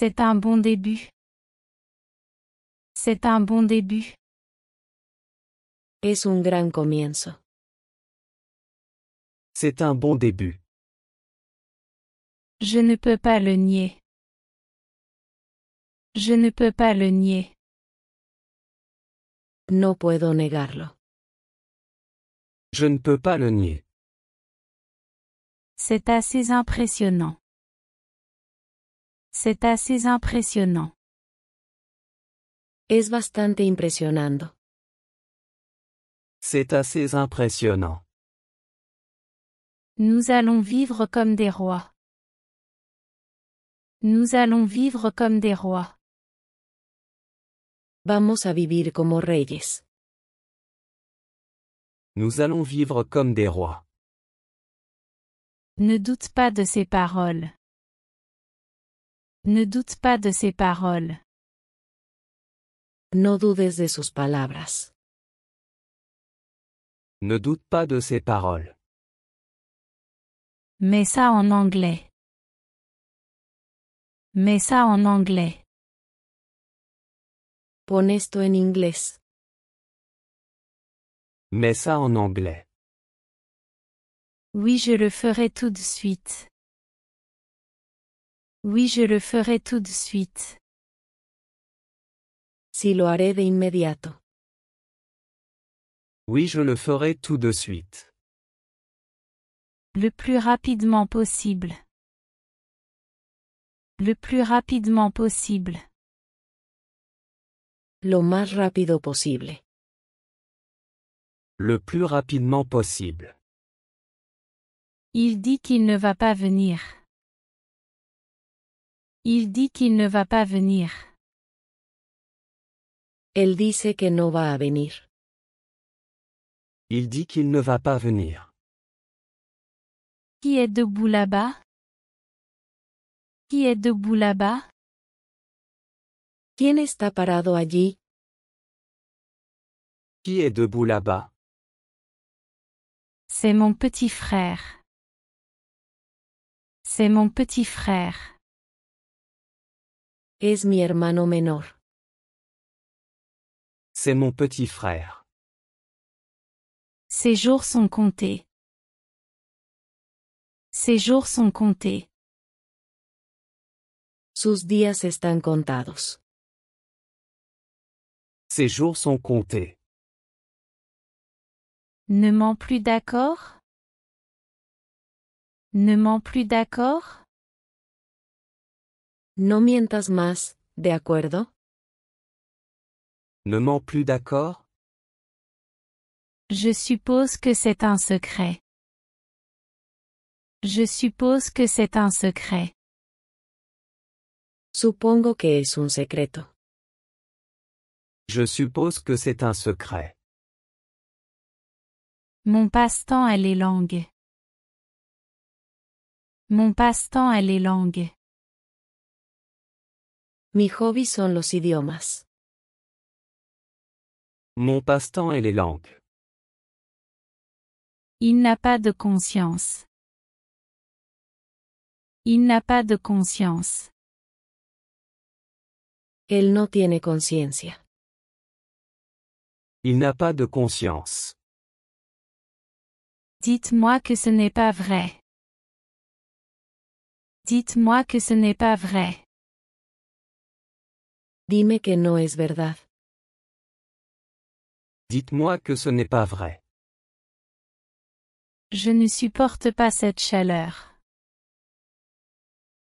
C'est un bon début. C'est un bon début. Es un gran comienzo. C'est un bon début. Je ne peux pas le nier. Je ne peux pas le nier. No puedo negarlo. Je ne peux pas le nier. C'est assez impressionnant. C'est assez impressionnant. Es bastante impresionando. C'est assez impressionnant. Nous allons vivre comme des rois. Nous allons vivre comme des rois. Vamos a vivir como reyes. Nous allons vivre comme des rois. Ne doute pas de ces paroles. Ne doute pas de ces paroles. No dudes de sus palabras. Ne doute pas de ses paroles. Mets ça en anglais. Mets ça en anglais. Pon esto en inglés. Mets ça en anglais. Oui, je le ferai tout de suite. Oui, je le ferai tout de suite. Sí, lo haré de inmediato. Oui, je le ferai tout de suite. Le plus rapidement possible. Le plus rapidement possible. Lo más rápido posible. Le plus rapidement possible. Il dit qu'il ne va pas venir. Il dit qu'il ne va pas venir. Él dice que no va a venir. Il dit qu'il ne va pas venir. Qui est debout là-bas? Qui est debout là-bas? ¿Quién está parado allí? Qui est debout là-bas? C'est mon petit frère. C'est mon petit frère. Es mi hermano menor. C'est mon petit frère. Ses jours sont comptés. Ses jours sont comptés. Sus días están contados. Ses jours sont comptés. Ne mens plus, d'accord? Ne mens plus, d'accord? No mientas más, ¿de acuerdo? Ne mens plus, d'accord? Je suppose que c'est un secret. Je suppose que c'est un secret. Supongo que es un secreto. Je suppose que c'est un secret. Mon passe-temps est les langues. Mon passe-temps est les langues. Mi hobby son los idiomas. Mon passe-temps est les langues. Il n'a pas de conscience. Il n'a pas de conscience. Él no tiene conciencia. Il n'a pas de conscience. Dites-moi que ce n'est pas vrai. Dites-moi que ce n'est pas vrai. Dime que no es verdad. Dites-moi que ce n'est pas vrai. Je ne supporte pas cette chaleur.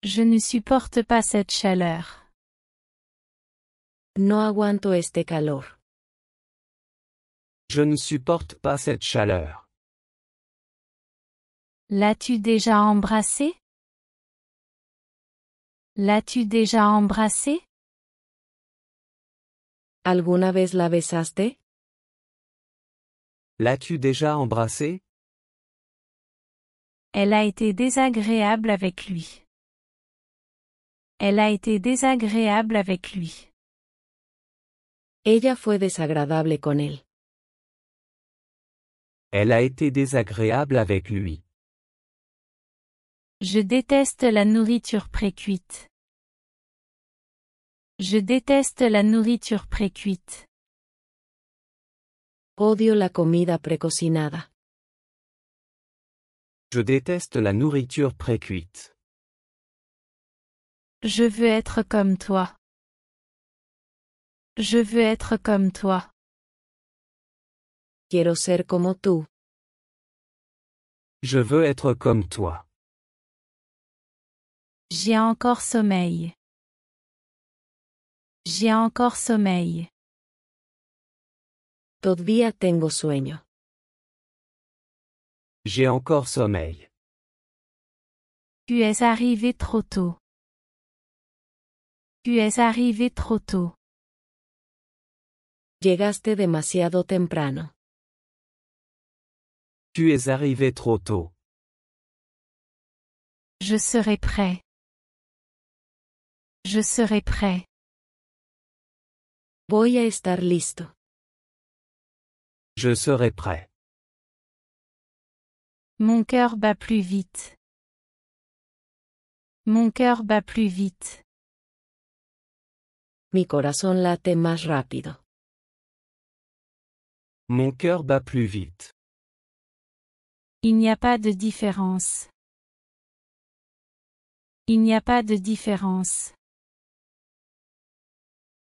Je ne supporte pas cette chaleur. No aguanto este calor. Je ne supporte pas cette chaleur. L'as-tu déjà embrassé? L'as-tu déjà embrassé? ¿Alguna vez la besaste? L'as-tu déjà embrassé? Elle a été désagréable avec lui. Elle a été désagréable avec lui. Ella fue desagradable con él. Elle a été désagréable avec lui. Je déteste la nourriture précuite. Je déteste la nourriture précuite. Odio la comida precocinada. Je déteste la nourriture précuite. Je veux être comme toi. Je veux être comme toi. Quiero ser como tú. Je veux être comme toi. J'ai encore sommeil. J'ai encore sommeil. Todavía tengo sueño. J'ai encore sommeil. Tu es arrivé trop tôt. Tu es arrivé trop tôt. Llegaste demasiado temprano. Tu es arrivé trop tôt. Je serai prêt. Je serai prêt. Voy a estar listo. Je serai prêt. Mon cœur bat plus vite. Mon cœur bat plus vite. Mi corazón late más rápido. Mon cœur bat plus vite. Il n'y a pas de différence. Il n'y a pas de différence.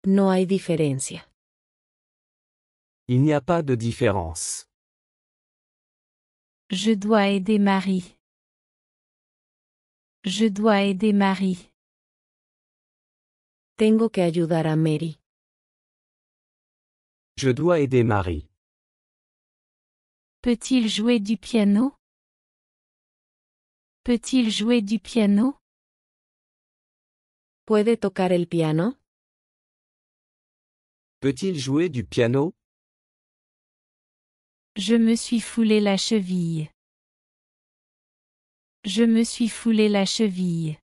No hay diferencia. Il n'y a pas de différence. Je dois aider Marie. Je dois aider Marie. Tengo que ayudar a Mary. Je dois aider Marie. Peut-il jouer du piano? Peut-il jouer du piano? ¿Puede tocar el piano? Peut-il jouer du piano? Je me suis foulé la cheville. Je me suis foulé la cheville.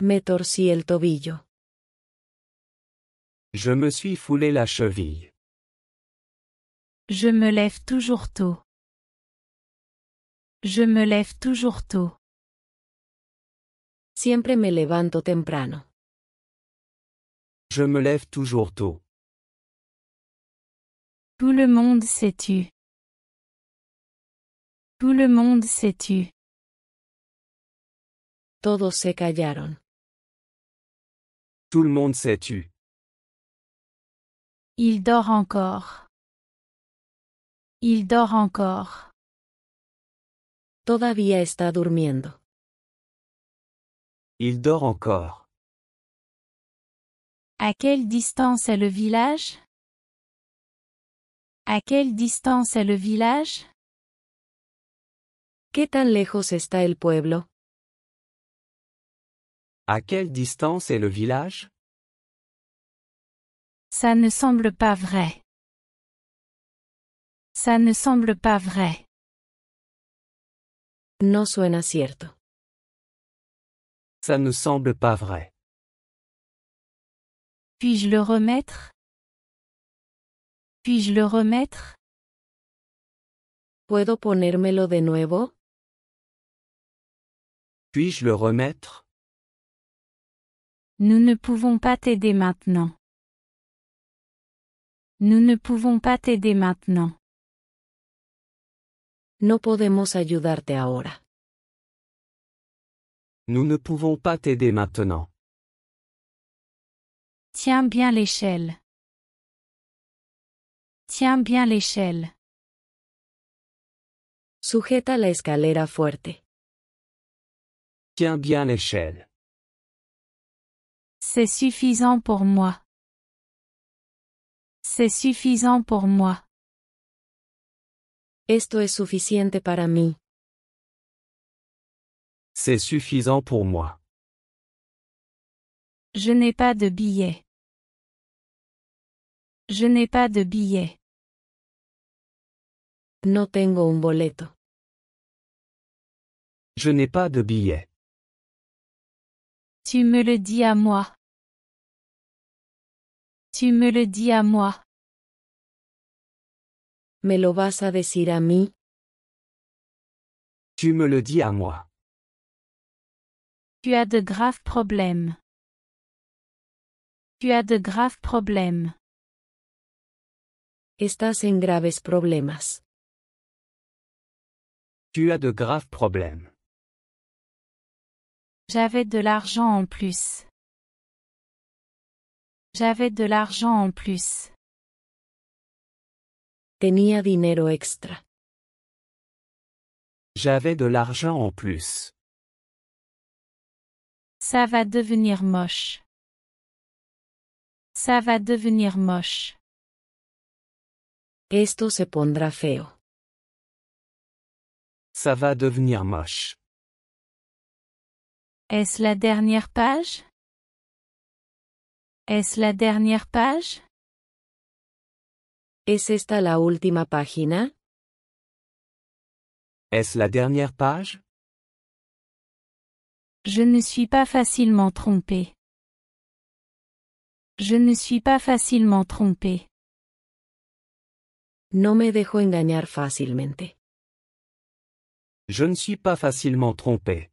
Me torcí el tobillo. Je me suis foulé la cheville. Je me lève toujours tôt. Je me lève toujours tôt. Siempre me levanto temprano. Je me lève toujours tôt. Tout le monde s'est tu. Tout le monde s'est tu. Todos se callaron. Tout le monde s'est tu. Il dort encore. Il dort encore. Todavía está durmiendo. Il dort encore. À quelle distance est le village? À quelle distance est le village? ¿Qué tan lejos está el pueblo? À quelle distance est le village? Ça ne semble pas vrai. Ça ne semble pas vrai. No suena cierto. Ça ne semble pas vrai. Puis-je le remettre? Puis-je le remettre? ¿Puedo ponérmelo de nuevo? Puis-je le remettre? Nous ne pouvons pas t'aider maintenant. Nous ne pouvons pas t'aider maintenant. No podemos ayudarte ahora. Nous ne pouvons pas t'aider maintenant. Tiens bien l'échelle. Tiens bien l'échelle. Sujeta la escalera fuerte. Tiens bien l'échelle. C'est suffisant pour moi. C'est suffisant pour moi. Esto es suficiente para mí. C'est suffisant pour moi. Je n'ai pas de billet. Je n'ai pas de billet. No tengo un boleto. Je n'ai pas de billet. Tu me le dis à moi. Tu me le dis à moi. ¿Me lo vas a decir a mí? Tu me le dis à moi. Tu as de graves problèmes. Tu as de graves problèmes. Estás en graves problemas. Tu as de graves problèmes. J'avais de l'argent en plus. J'avais de l'argent en plus. Tenía dinero extra. J'avais de l'argent en plus. Ça va devenir moche. Ça va devenir moche. Esto se pondrá feo. Ça va devenir moche. Est-ce la dernière page? Est-ce la dernière page? ¿Es esta la última página? Est-ce la dernière page? Je ne suis pas facilement trompé. Je ne suis pas facilement trompé. No me dejo engañar fácilmente. Je ne suis pas facilement trompé.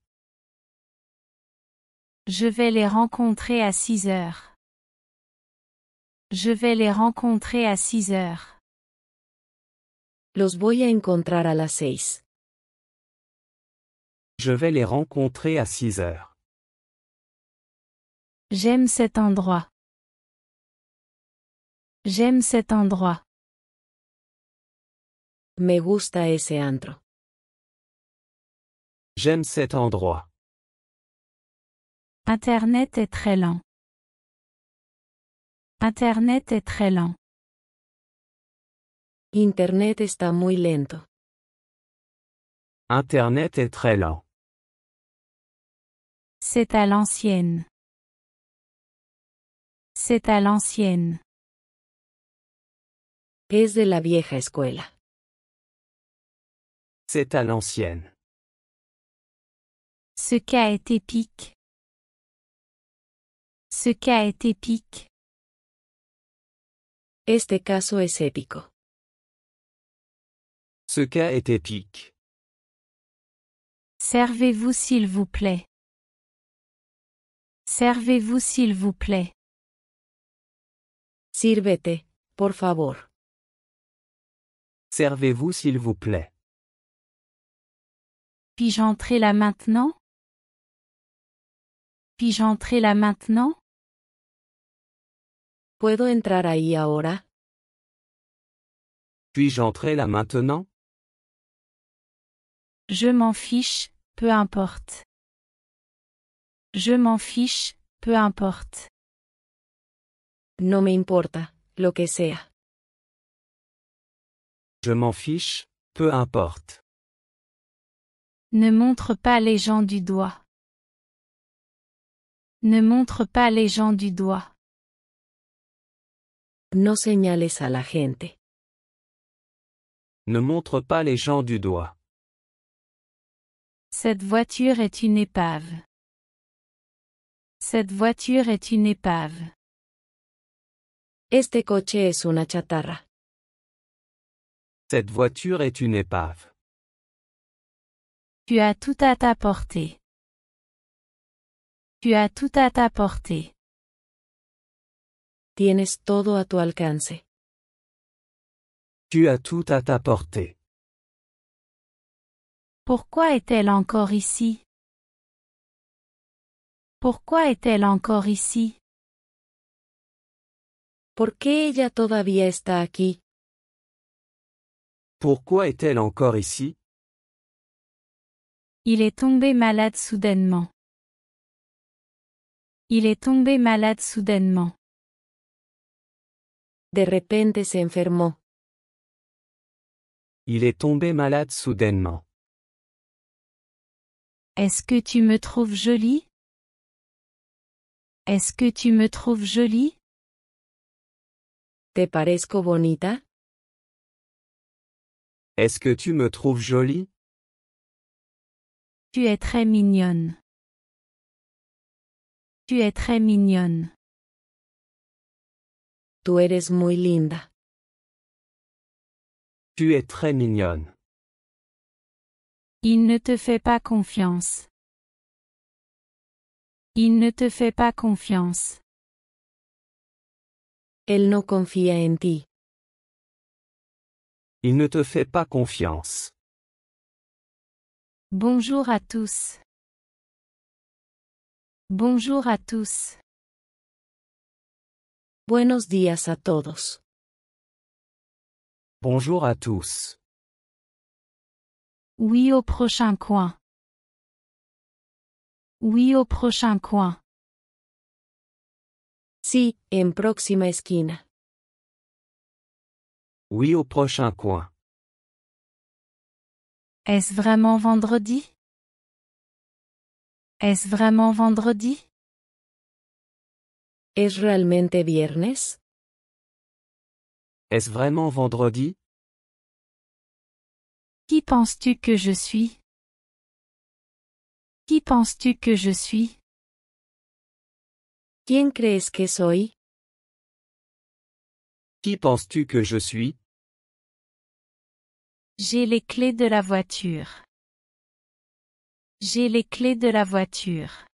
Je vais les rencontrer à 6 heures. Je vais les rencontrer à 6 heures. Los voy a encontrar a las 6. Je vais les rencontrer à 6 heures. J'aime cet endroit. J'aime cet endroit. Me gusta ese antro. J'aime cet endroit. Internet est très lent. Internet est très lent. Internet está muy lento. Internet est très lent. C'est à l'ancienne. C'est à l'ancienne. Es de la vieja escuela. C'est à l'ancienne. Ce cas est épique. Ce cas est épique. Este caso es épico. Ce cas est épique. Servez-vous s'il vous plaît. Servez-vous s'il vous plaît. Sírvete, por favor. Servez-vous s'il vous plaît. Puis-je entrer là maintenant? Puis-je entrer là maintenant? ¿Puedo entrar ahí ahora? Puis-je entrer là maintenant? Je m'en fiche, peu importe. Je m'en fiche, peu importe. No me importa, lo que sea. Je m'en fiche, peu importe. Ne montre pas les gens du doigt. Ne montre pas les gens du doigt. No señales a la gente. Ne montre pas les gens du doigt. Cette voiture est une épave. Cette voiture est une épave. Este coche es una chatarra. Cette voiture est une épave. Tu as tout à ta portée. Tu as tout à ta portée. Tienes todo a tu alcance. Tu as tout à ta portée. Pourquoi est-elle encore ici? Pourquoi est-elle encore ici? ¿Por qué ella todavía está aquí? Pourquoi est-elle encore ici? Il est tombé malade soudainement. Il est tombé malade soudainement. De repente se enfermó. Il est tombé malade soudainement. Est-ce que tu me trouves jolie? Est-ce que tu me trouves jolie? ¿Te parezco bonita? Est-ce que tu me trouves jolie? Tu es très mignonne. Tu es très mignonne. Tú eres muy linda. Tu es très mignonne. Il ne te fait pas confiance. Il ne te fait pas confiance. Él no confía en ti. Il ne te fait pas confiance. Bonjour à tous. Bonjour à tous. Buenos días a todos. Bonjour à tous. Oui au prochain coin. Oui au prochain coin. Sí, en próxima esquina. Oui au prochain coin. Est-ce vraiment vendredi? Est-ce vraiment vendredi? ¿Es realmente viernes? Est-ce vraiment vendredi? Qui penses-tu que je suis? Qui penses-tu que je suis? ¿Quién crees que soy? Qui penses-tu que je suis? J'ai les clés de la voiture. J'ai les clés de la voiture.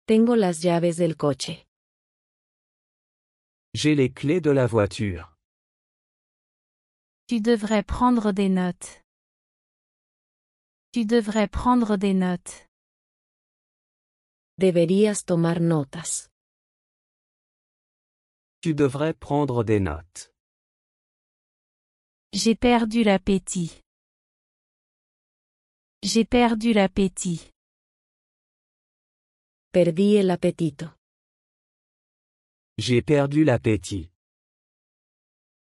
Tengo las llaves del coche. J'ai les clés de la voiture. Tu devrais prendre des notes. Tu devrais prendre des notes. Deberías tomar notas. Tu devrais prendre des notes. J'ai perdu l'appétit. J'ai perdu l'appétit. Perdí el apetito. J'ai perdu l'appétit.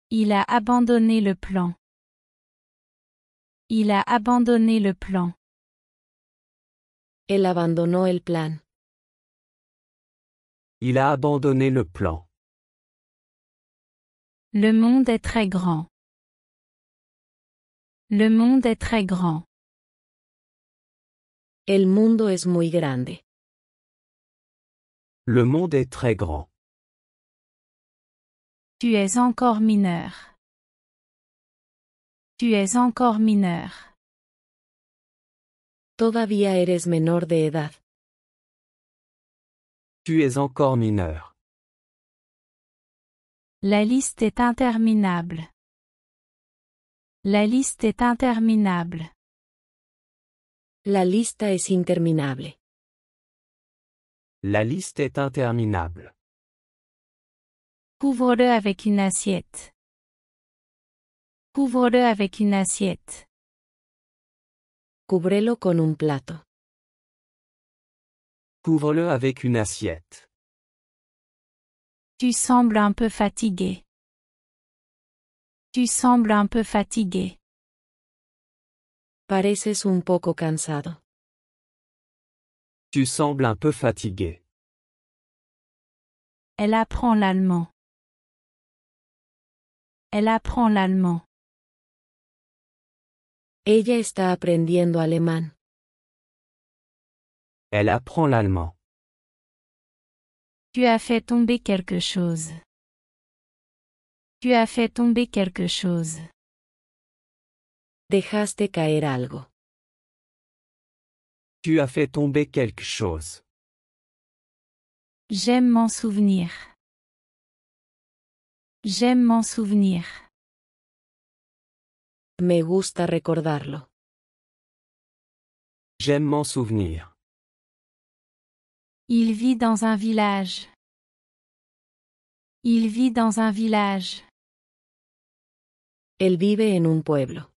Il a abandonné le plan. Il a abandonné le plan. Él abandonó el plan. Il a abandonné le plan. Le monde est très grand. Le monde est très grand. El mundo es muy grande. Le monde est très grand. Tu es encore mineur. Tu es encore mineur. Todavía eres menor de edad. Tu es encore mineur. La liste est interminable. La liste est interminable. La lista es interminable. La liste est interminable. Couvre-le avec une assiette. Couvre-le avec une assiette. Cúbrelo con un plato. Couvre-le avec une assiette. Tu sembles un peu fatigué. Tu sembles un peu fatigué. Pareces un poco cansado. Tu sembles un peu fatigué. Elle apprend l'allemand. Elle apprend l'allemand. Ella está aprendiendo alemán. Elle apprend l'allemand. Tu as fait tomber quelque chose. Tu as fait tomber quelque chose. Dejaste caer algo. Tu as fait tomber quelque chose. J'aime m'en souvenir. J'aime m'en souvenir. Me gusta recordarlo. J'aime m'en souvenir. Il vit dans un village. Il vit dans un village. Él vive en un pueblo.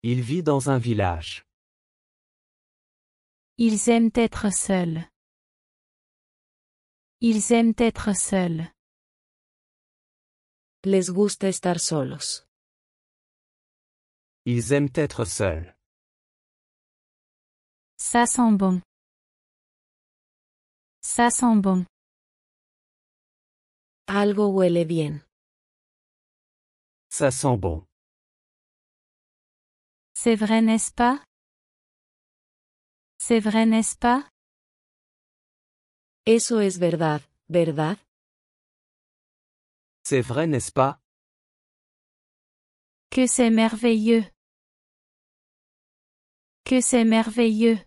Il vit dans un village. Ils aiment être seuls. Ils aiment être seuls. Les gusta estar solos. Ils aiment être seuls. Ça sent bon. Ça sent bon. Algo huele bien. Ça sent bon. C'est vrai, n'est-ce pas? C'est vrai, n'est-ce pas? Eso es verdad, ¿verdad? C'est vrai, n'est-ce pas? Que c'est merveilleux. Que c'est merveilleux.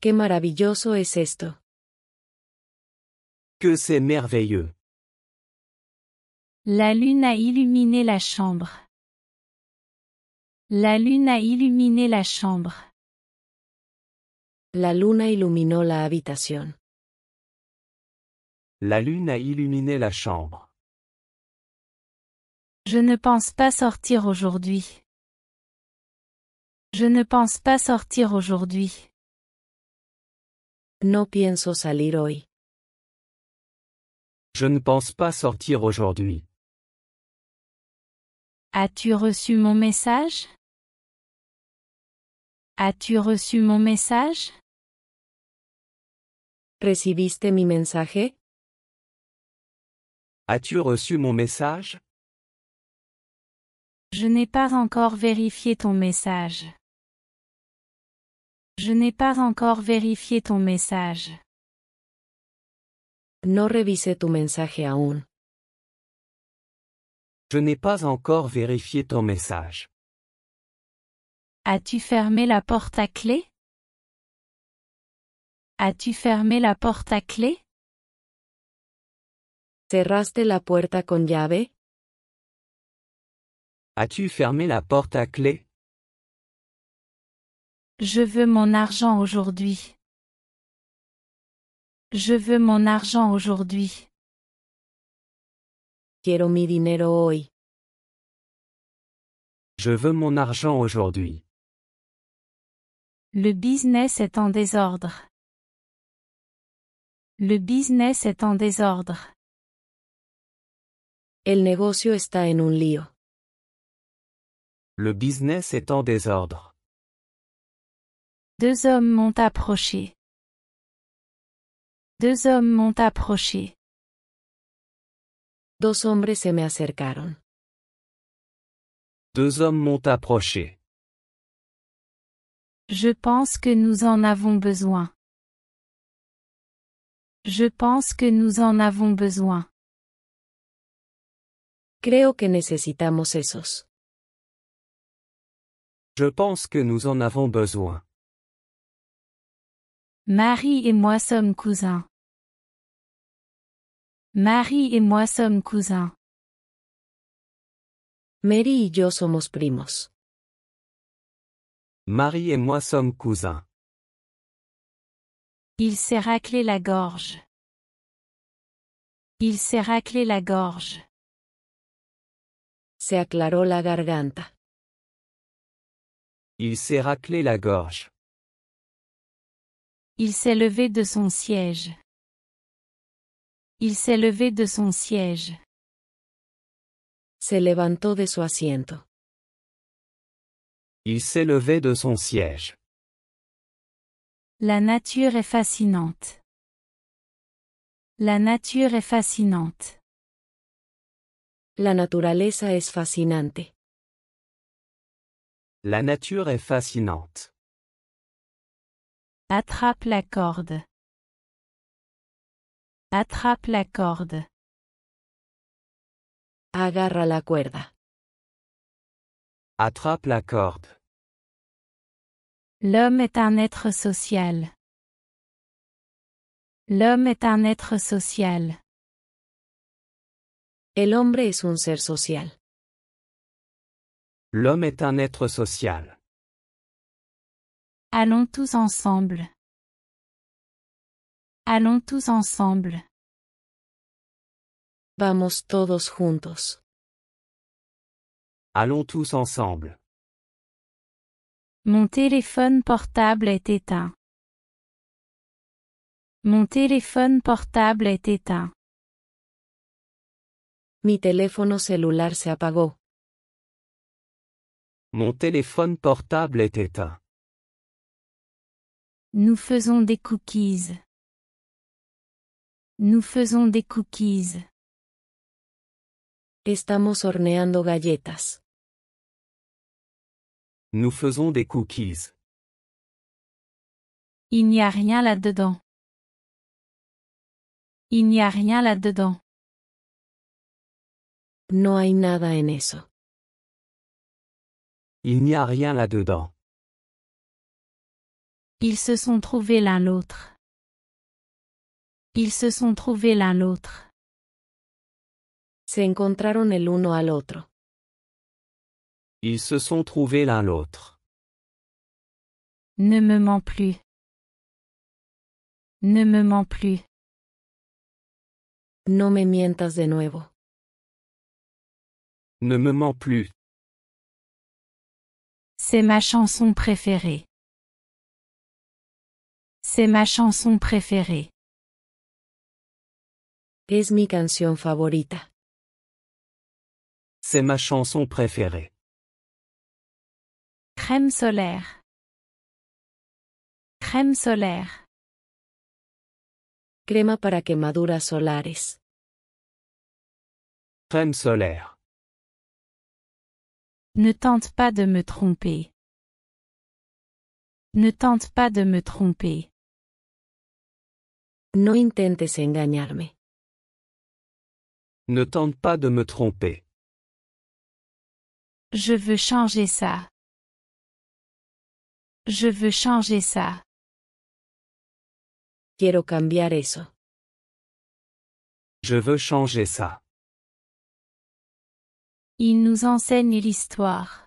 Qué maravilloso es esto. Que c'est merveilleux. La lune a illuminé la chambre. La lune a illuminé la chambre. La luna iluminó la habitación. La lune a illuminé la chambre. Je ne pense pas sortir aujourd'hui. Je ne pense pas sortir aujourd'hui. No pienso salir hoy. Je ne pense pas sortir aujourd'hui. As-tu reçu mon message? As-tu reçu mon message? ¿Recibiste mi mensaje? As-tu reçu mon message? Je n'ai pas encore vérifié ton message. Je n'ai pas encore vérifié ton message. No revisé tu mensaje aún. Je n'ai pas encore vérifié ton message. As-tu fermé la porte à clé? As-tu fermé la porte à clé? ¿Cerraste la puerta con llave? As-tu fermé la porte à clé? Je veux mon argent aujourd'hui. Je veux mon argent aujourd'hui. Quiero mi dinero hoy. Je veux mon argent aujourd'hui. Le business est en désordre. Le business est en désordre. El negocio está en un lío. Le business est en désordre. Deux hommes m'ont approché. Deux hommes m'ont approché. Dos hombres se me acercaron. Deux hommes m'ont approché. Je pense que nous en avons besoin. Je pense que nous en avons besoin. Creo que necesitamos esos. Je pense que nous en avons besoin. Marie et moi sommes cousins. Marie et moi sommes cousins. Mary y yo somos primos. Marie et moi sommes cousins. Il s'est raclé la gorge. Il s'est raclé la gorge. Se aclaró la garganta. Il s'est raclé la gorge. Il s'est levé de son siège. Il s'est levé de son siège. Se levantó de su asiento. Il s'est levé de son siège. La nature est fascinante. La nature est fascinante. La naturaleza es fascinante. La nature est fascinante. Attrape la corde. Attrape la corde. Agarra la cuerda. Attrape la corde. L'homme est un être social. L'homme est un être social. El hombre es un ser social. L'homme est un être social. Allons tous ensemble. Allons tous ensemble. Vamos todos juntos. Allons tous ensemble. Mon téléphone portable est éteint. Mon téléphone portable est éteint. Mi teléfono celular se apagó. Mon téléphone portable est éteint. Nous faisons des cookies. Nous faisons des cookies. Estamos horneando galletas. Nous faisons des cookies. Il n'y a rien là-dedans. Il n'y a rien là-dedans. No hay nada en eso. Il n'y a rien là-dedans. Ils se sont trouvés l'un l'autre. Ils se sont trouvés l'un l'autre. Se encontraron el uno al otro. Ils se sont trouvés l'un l'autre. Ne me mens plus. Ne me mens plus. No me mientas de nuevo. Ne me mens plus. C'est ma chanson préférée. C'est ma chanson préférée. Es mi canción favorita. C'est ma chanson préférée. Crème solaire. Crème solaire. Crema para quemaduras solares. Crème solaire. Ne tente pas de me tromper. Ne tente pas de me tromper. No intentes engañarme. Ne tente pas de me tromper. Je veux changer ça. Je veux changer ça. Quiero cambiar eso. Je veux changer ça. Il nous enseigne l'histoire.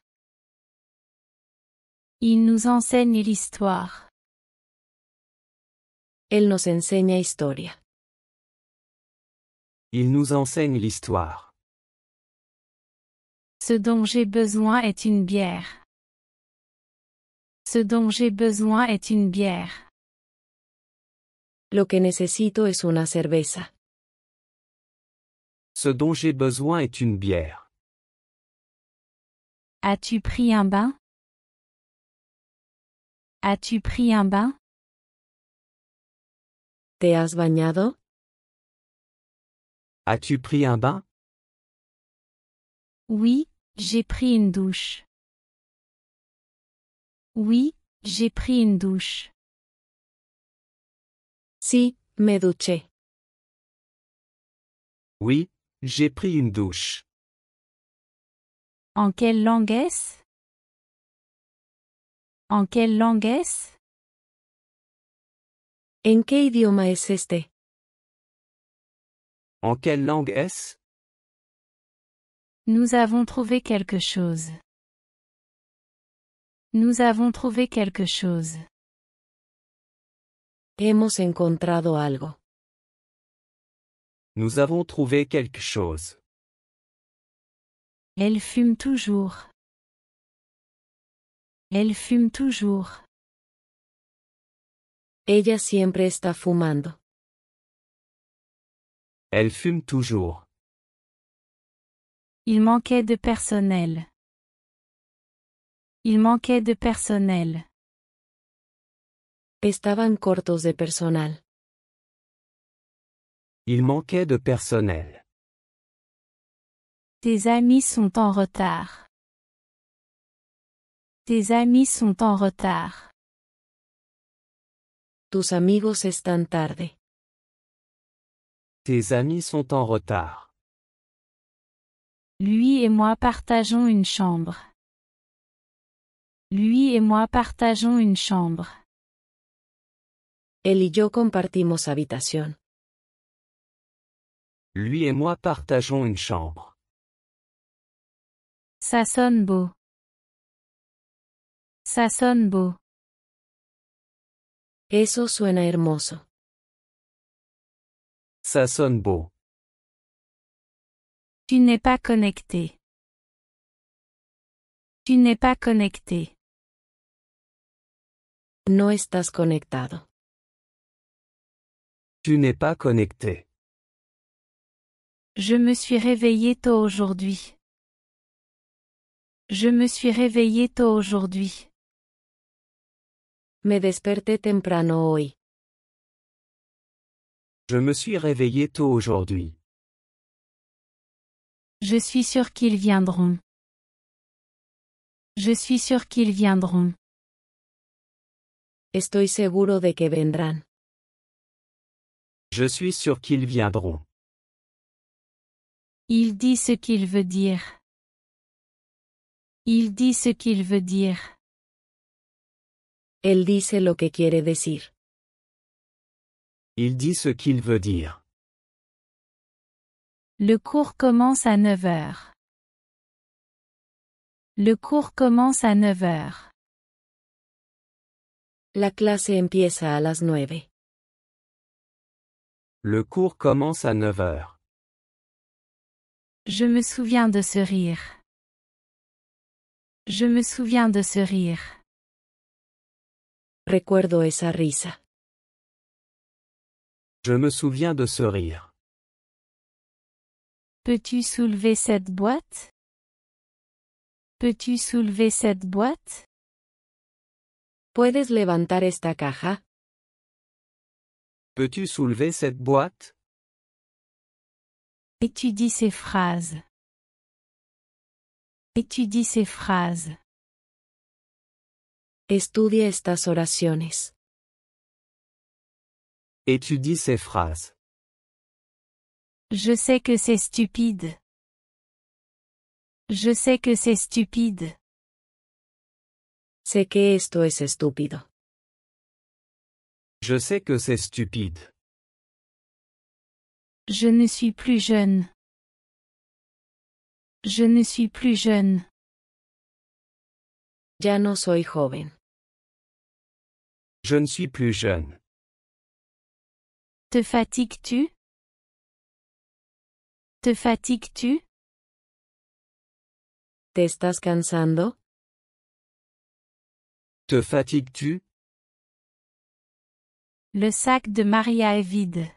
Il nous enseigne l'histoire. Él nos enseña historia. Il nous enseigne l'histoire. Ce dont j'ai besoin est une bière. Ce dont j'ai besoin est une bière. Lo que necesito es una cerveza. Ce dont j'ai besoin est une bière. As-tu pris un bain? As-tu pris un bain? ¿Te has bañado? As-tu pris un bain? Oui, j'ai pris une douche. Oui, j'ai pris une douche. Sí, me duché. Oui, j'ai pris une douche. En quelle langue est-ce? En quelle langue est-ce? ¿En qué idioma es este? En quelle langue est-ce? Nous avons trouvé quelque chose. Nous avons trouvé quelque chose. Hemos encontrado algo. Nous avons trouvé quelque chose. Elle fume toujours. Elle fume toujours. Ella siempre está fumando. Elle fume toujours. Il manquait de personnel. Il manquait de personnel. Estaban cortos de personal. Il manquait de personnel. Tes amis sont en retard. Tes amis sont en retard. Tus amigos están tarde. Tes amis sont en retard. Lui et moi partageons une chambre. Lui et moi partageons une chambre. Él y yo compartimos habitación. Lui et moi partageons une chambre. Ça sonne beau. Ça sonne beau. Eso suena hermoso. Ça sonne beau. Tu n'es pas connecté. Tu n'es pas connecté. No estás conectado. Tu n'es pas connecté. Je me suis réveillé tôt aujourd'hui. Je me suis réveillé tôt aujourd'hui. Me desperté temprano hoy. Je me suis réveillé tôt aujourd'hui. Je suis sûr qu'ils viendront. Je suis sûr qu'ils viendront. Estoy seguro de que vendrán. Je suis sûr qu'ils viendront. Il dit ce qu'il veut dire. Il dit ce qu'il veut dire. Él dice lo que quiere decir. Il dit ce qu'il veut dire. Le cours commence à 9 heures. Le cours commence à 9 heures. La clase empieza a las 9. Le cours commence à 9 heures. Je me souviens de ce rire. Je me souviens de ce rire. Recuerdo esa risa. Je me souviens de ce rire. Peux-tu soulever cette boîte? Peux-tu soulever cette boîte? ¿Puedes levantar esta caja? Peux-tu soulever cette boîte? Étudie ces phrases. Étudie ces phrases. Estudia estas oraciones. Étudie ces phrases. Je sais que c'est stupide. Je sais que c'est stupide. Sé que esto es estúpido. Je sais que c'est stupide. Je ne suis plus jeune. Je ne suis plus jeune. Ya no soy joven. Je ne suis plus jeune. Te fatigues-tu? Te fatigues-tu? ¿Te estás cansando? Te fatigues-tu? Le sac de Maria est vide.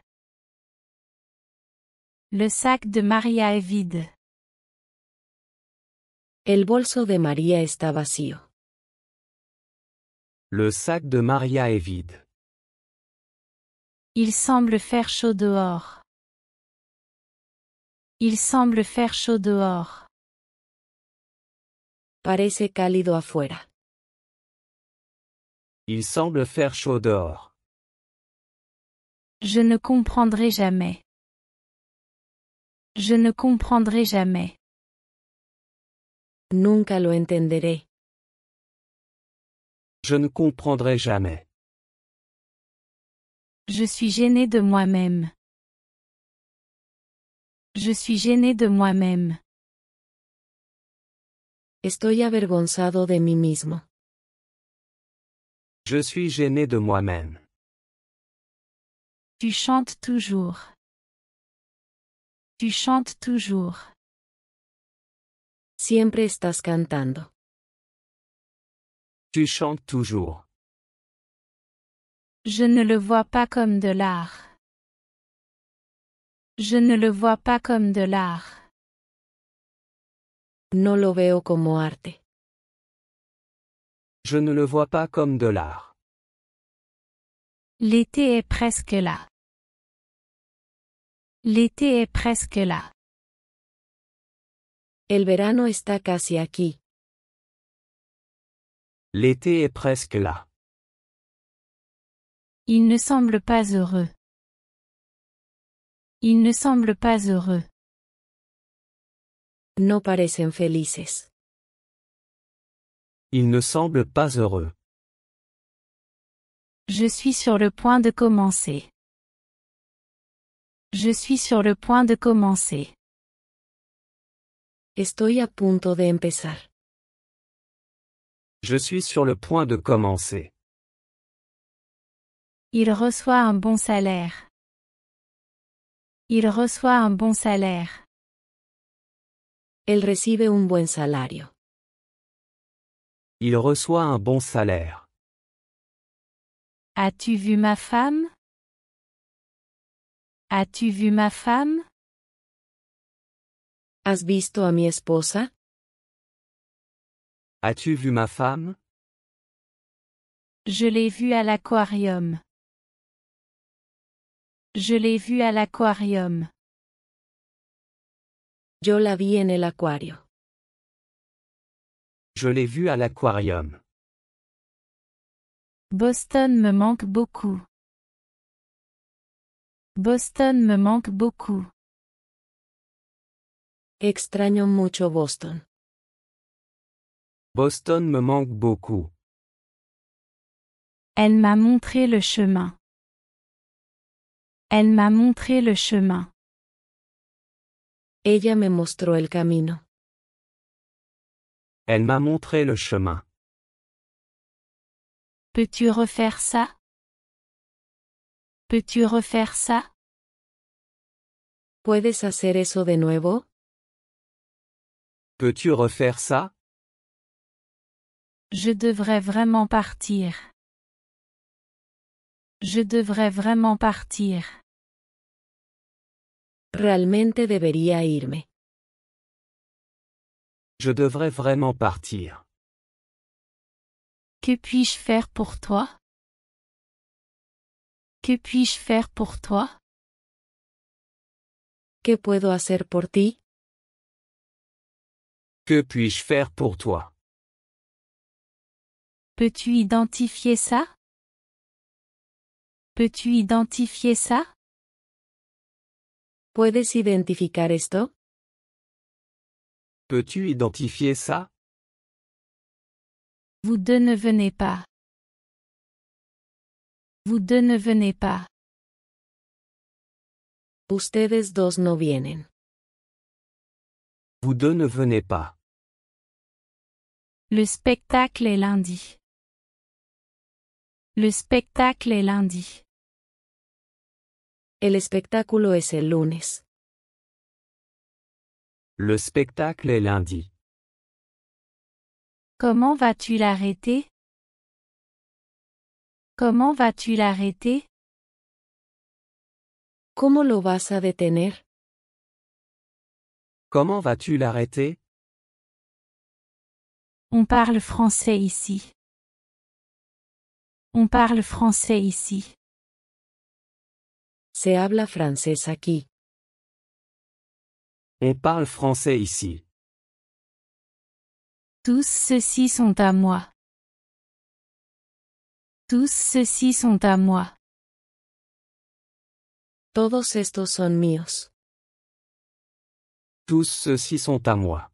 Le sac de Maria est vide. El bolso de María está vacío. Le sac de Maria est vide. Il semble faire chaud dehors. Il semble faire chaud dehors. Parece cálido afuera. Il semble faire chaud dehors. Je ne comprendrai jamais. Je ne comprendrai jamais. Nunca lo entenderé. Je ne comprendrai jamais. Je suis gêné de moi-même. Je suis gêné de moi-même. Estoy avergonzado de mí mismo. Je suis gêné de moi-même. Tu chantes toujours. Tu chantes toujours. Siempre estás cantando. Tu chantes toujours. Je ne le vois pas comme de l'art. Je ne le vois pas comme de l'art. No lo veo como arte. Je ne le vois pas comme de l'art. L'été est presque là. L'été est presque là. El verano está casi aquí. L'été est presque là. Il ne semble pas heureux. Il ne semble pas heureux. No parecen felices. Il ne semble pas heureux. Je suis sur le point de commencer. Je suis sur le point de commencer. Estoy a punto de empezar. Je suis sur le point de commencer. Il reçoit un bon salaire. Il reçoit un bon salaire. Él recibe un buen salario. Il reçoit un bon salaire. As-tu vu ma femme? As-tu vu ma femme? ¿Has visto a mi esposa? As-tu vu ma femme? Je l'ai vue à l'aquarium. Je l'ai vue à l'aquarium. Yo la vi en el acuario. Je l'ai vue à l'aquarium. Boston me manque beaucoup. Boston me manque beaucoup. Extraño mucho Boston. Boston me manque beaucoup. Elle m'a montré le chemin. Elle m'a montré le chemin. Ella me mostró el camino. Elle m'a montré le chemin. Peux-tu refaire ça? Peux-tu refaire ça? ¿Puedes hacer eso de nuevo? Peux-tu refaire ça? Je devrais vraiment partir. Je devrais vraiment partir. Realmente debería irme. Je devrais vraiment partir. Que puis-je faire pour toi? Que puis-je faire pour toi? ¿Qué puedo hacer por ti? Que puis-je faire pour toi? Peux-tu identifier ça? Peux-tu identifier ça? ¿Puedes identificar esto? Peux-tu identifier ça? Vous deux ne venez pas. Vous deux ne venez pas. Ustedes dos no vienen. Vous deux ne venez pas. Le spectacle est lundi. Le spectacle est lundi. El espectáculo es el lunes. Le spectacle est lundi. Comment vas-tu l'arrêter? Comment vas-tu l'arrêter? ¿Cómo lo vas a detener? Comment vas-tu l'arrêter? On parle français ici. On parle français ici. Se habla francés aquí. On parle français ici. Tous ceux-ci sont à moi. Tous ceux-ci sont à moi. Todos estos son míos. Tous ceux-ci sont à moi.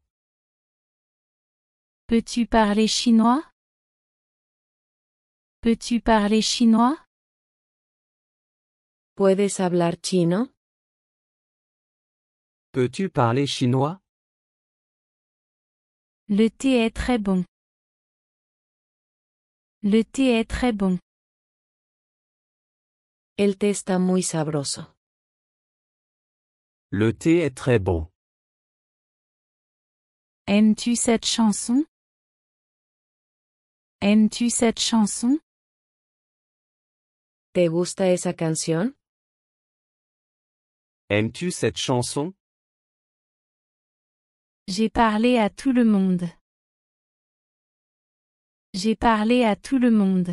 Peux-tu parler chinois? Peux-tu parler chinois? ¿Puedes hablar chino? Peux-tu parler chinois? Le thé est très bon. Le thé est très bon. El té está muy sabroso. Le thé est très bon. Aimes-tu cette chanson? Aimes-tu cette chanson? ¿Te gusta esa canción? Aimes-tu cette chanson? J'ai parlé à tout le monde. J'ai parlé à tout le monde.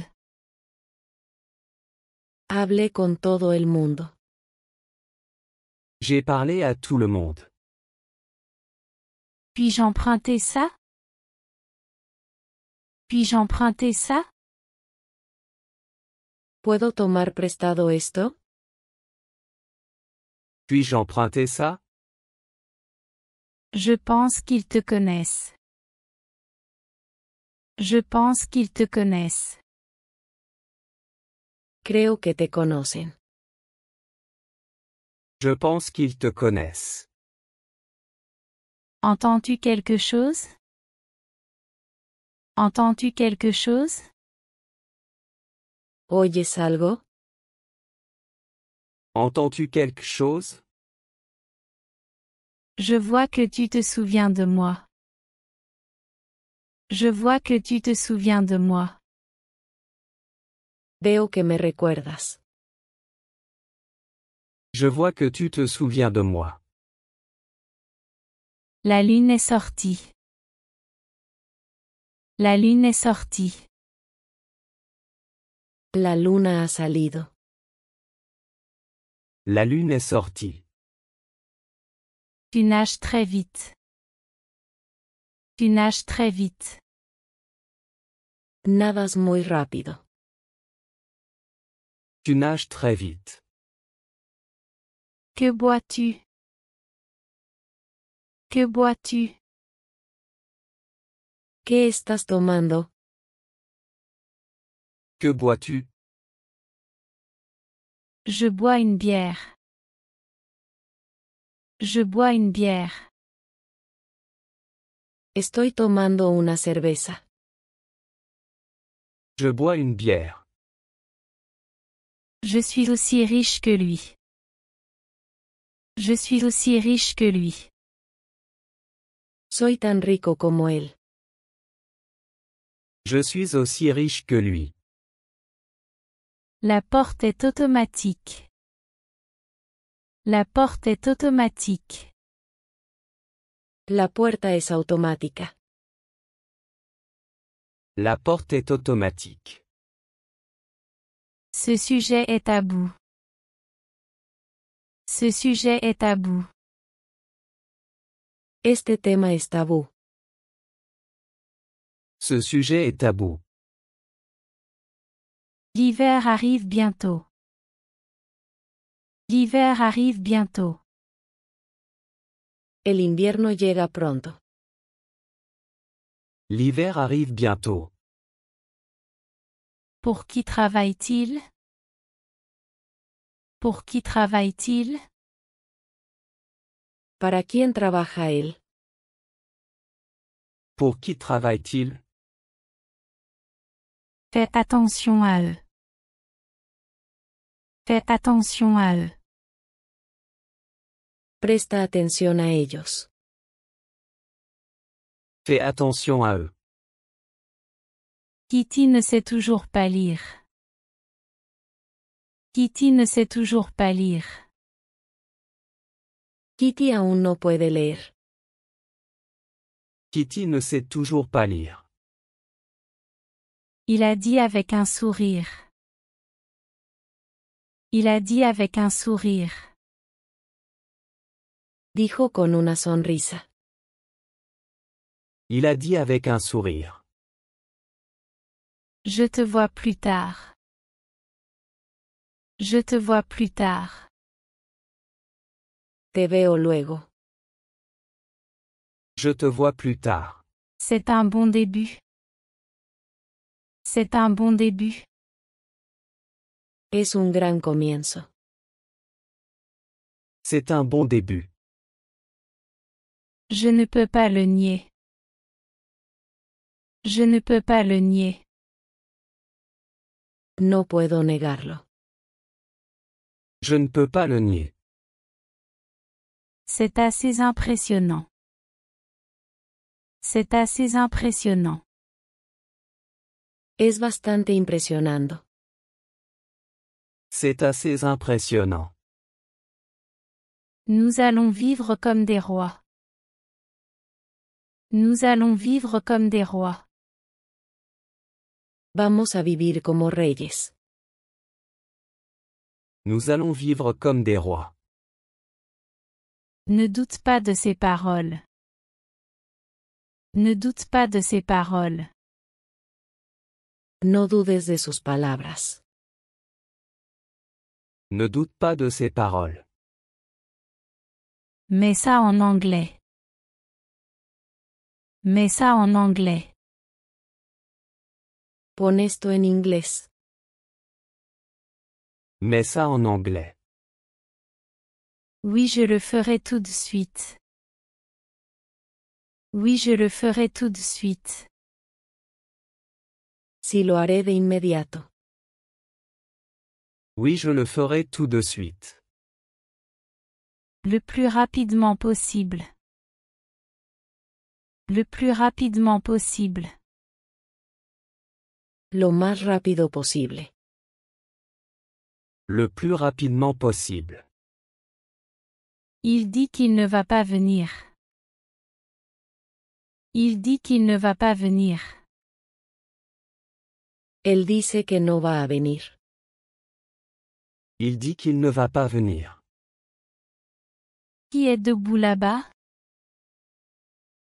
Hablé con todo el mundo. J'ai parlé à tout le monde. Puis-je emprunter ça? Puis-je emprunter ça? ¿Puedo tomar prestado esto? Puis-je emprunter ça? Je pense qu'ils te connaissent. Je pense qu'ils te connaissent. Creo que te conocen. Je pense qu'ils te connaissent. Entends-tu quelque chose? Entends-tu quelque chose? ¿Oyes algo? Entends-tu quelque chose? Je vois que tu te souviens de moi. Je vois que tu te souviens de moi. Veo que me recuerdas. Je vois que tu te souviens de moi. La lune est sortie. La lune est sortie. La luna ha salido. La lune est sortie. Tu nages très vite. Tu nages très vite. Nadas muy rápido. Tu nages très vite. Que bois-tu? Que bois-tu? ¿Qué estás tomando? Que bois-tu? Je bois une bière. Je bois une bière. Estoy tomando una cerveza. Je bois une bière. Je suis aussi riche que lui. Je suis aussi riche que lui. Soy tan rico como él. Je suis aussi riche que lui. La porte est automatique. La porte est automatique. La puerta es automática. La porte est automatique. Ce sujet est tabou. Ce sujet est tabou. Este tema es tabú. Ce sujet est tabou. L'hiver arrive bientôt. L'hiver arrive bientôt. El invierno llega pronto. L'hiver arrive bientôt. Pour qui travaille-t-il? Pour qui travaille-t-il? ¿Para quién trabaja él? Pour qui travaille-t-il? Faites attention à eux. Faites attention à eux. Presta atención a ellos. Fais attention à eux. Kitty ne sait toujours pas lire. Kitty ne sait toujours pas lire. Kitty aún no puede leer. Kitty ne sait toujours pas lire. Il a dit avec un sourire. Il a dit avec un sourire. Dijo con una sonrisa. Il a dit avec un sourire. Je te vois plus tard. Je te vois plus tard. Te veo luego. Je te vois plus tard. C'est un bon début. C'est un bon début. Es un gran comienzo. C'est un bon début. Je ne peux pas le nier. Je ne peux pas le nier. No puedo negarlo. Je ne peux pas le nier. C'est assez impressionnant. C'est assez impressionnant. Es bastante impresionando. C'est assez impressionnant. Nous allons vivre comme des rois. Nous allons vivre comme des rois. Vamos a vivir como reyes. Nous allons vivre comme des rois. Ne doute pas de ces paroles. Ne doute pas de ces paroles. No dudes de sus palabras. Ne doute pas de ses paroles. Mets ça en anglais. Mets ça en anglais. Pon esto en inglés. Mets ça en anglais. Oui, je le ferai tout de suite. Oui, je le ferai tout de suite. Sí, lo haré de inmediato. Oui, je le ferai tout de suite. Le plus rapidement possible. Le plus rapidement possible. Lo más rápido posible. Le plus rapidement possible. Il dit qu'il ne va pas venir. Il dit qu'il ne va pas venir. Él dice que no va a venir. Il dit qu'il ne va pas venir. Qui est debout là-bas?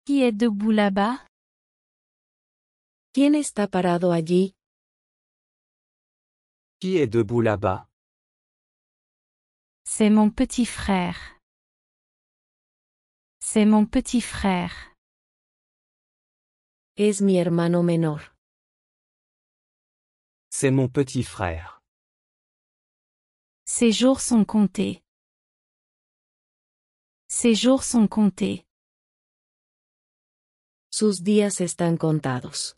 Qui est debout là-bas? ¿Quién está parado allí? Qui est debout là-bas? C'est mon petit frère. C'est mon petit frère. Es mi hermano menor. C'est mon petit frère. Ses jours sont comptés. Ses jours sont comptés. Sus días están contados.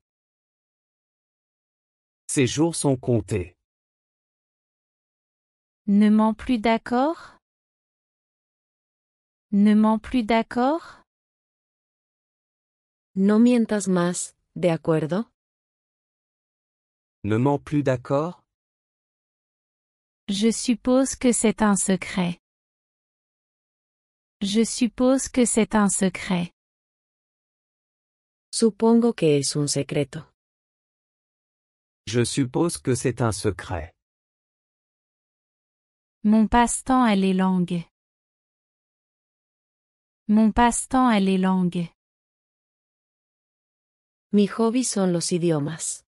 Ses jours sont comptés. Ne mens plus d'accord? Ne mens plus d'accord? No mientas más, ¿de acuerdo? Ne mens plus, d'accord? Je suppose que c'est un secret. Je suppose que c'est un secret. Supongo que es un secreto. Je suppose que c'est un secret. Mon passe-temps est les langues. Mon passe-temps est les langues. Mi hobby son los idiomas.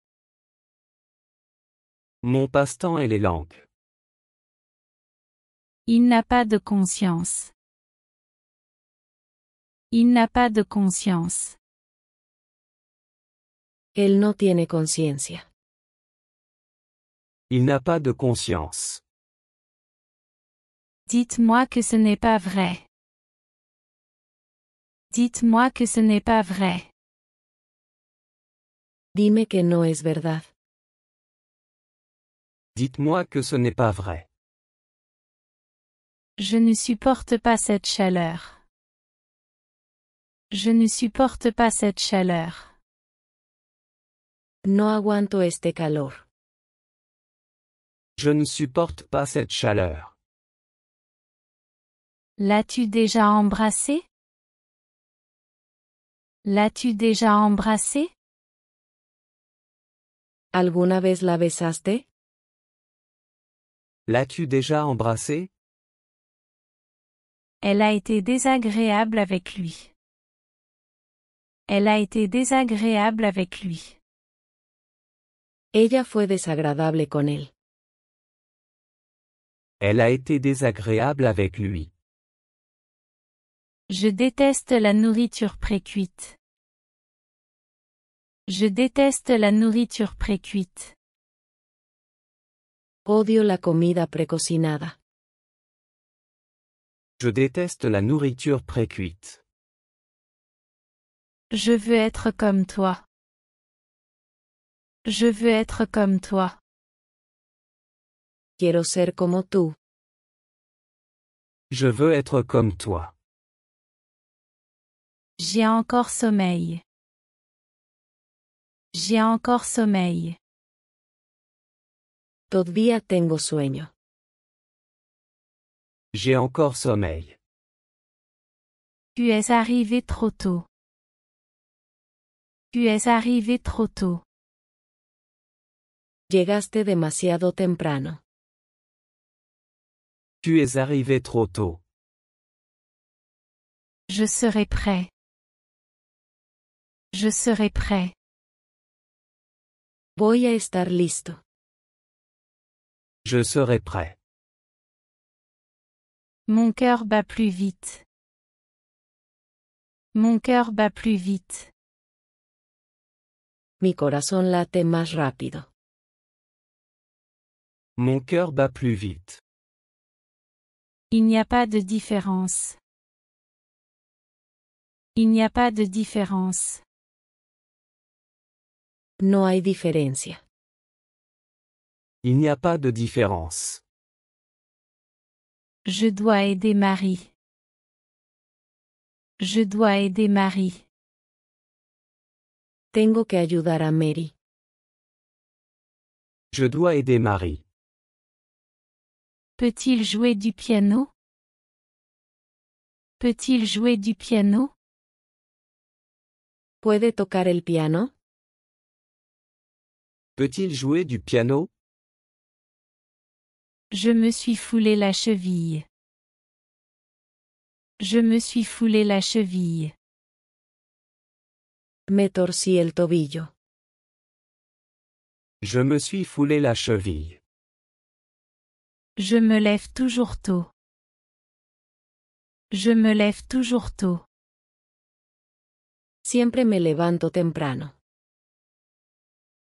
Mon passe-temps est les langues. Il n'a pas de conscience. Il n'a pas de conscience. Él no tiene conciencia. Il n'a pas de conscience. Dites-moi que ce n'est pas vrai. Dites-moi que ce n'est pas vrai. Dime que no es verdad. Dites-moi que ce n'est pas vrai. Je ne supporte pas cette chaleur. Je ne supporte pas cette chaleur. No aguanto este calor. Je ne supporte pas cette chaleur. L'as-tu déjà embrassé? L'as-tu déjà embrassé? ¿Alguna vez la besaste? L'as-tu déjà embrassé? Elle a été désagréable avec lui. Elle a été désagréable avec lui. Ella fue desagradable con él. Elle a été désagréable avec lui. Je déteste la nourriture précuite. Je déteste la nourriture précuite. Odio la comida precocinada. Je déteste la nourriture précuite. Je veux être comme toi. Je veux être comme toi. Quiero ser como tú. Je veux être comme toi. J'ai encore sommeil. J'ai encore sommeil. Todavía tengo sueño. J'ai encore sommeil. Tu es arrivé trop tôt. Tu es arrivé trop tôt. Llegaste demasiado temprano. Tu es arrivé trop tôt. Je serai prêt. Je serai prêt. Voy a estar listo. Je serai prêt. Mon cœur bat plus vite. Mon cœur bat plus vite. Mi corazón late más rápido. Mon cœur bat plus vite. Il n'y a pas de différence. Il n'y a pas de différence. No hay diferencia. Il n'y a pas de différence. Je dois aider Marie. Je dois aider Marie. Tengo que ayudar a Mary. Je dois aider Marie. Peut-il jouer du piano? Peut-il jouer du piano? ¿Puede tocar el piano? Peut-il jouer du piano? Je me suis foulé la cheville. Je me suis foulé la cheville. Me torcí el tobillo. Je me suis foulé la cheville. Je me lève toujours tôt. Je me lève toujours tôt. Siempre me levanto temprano.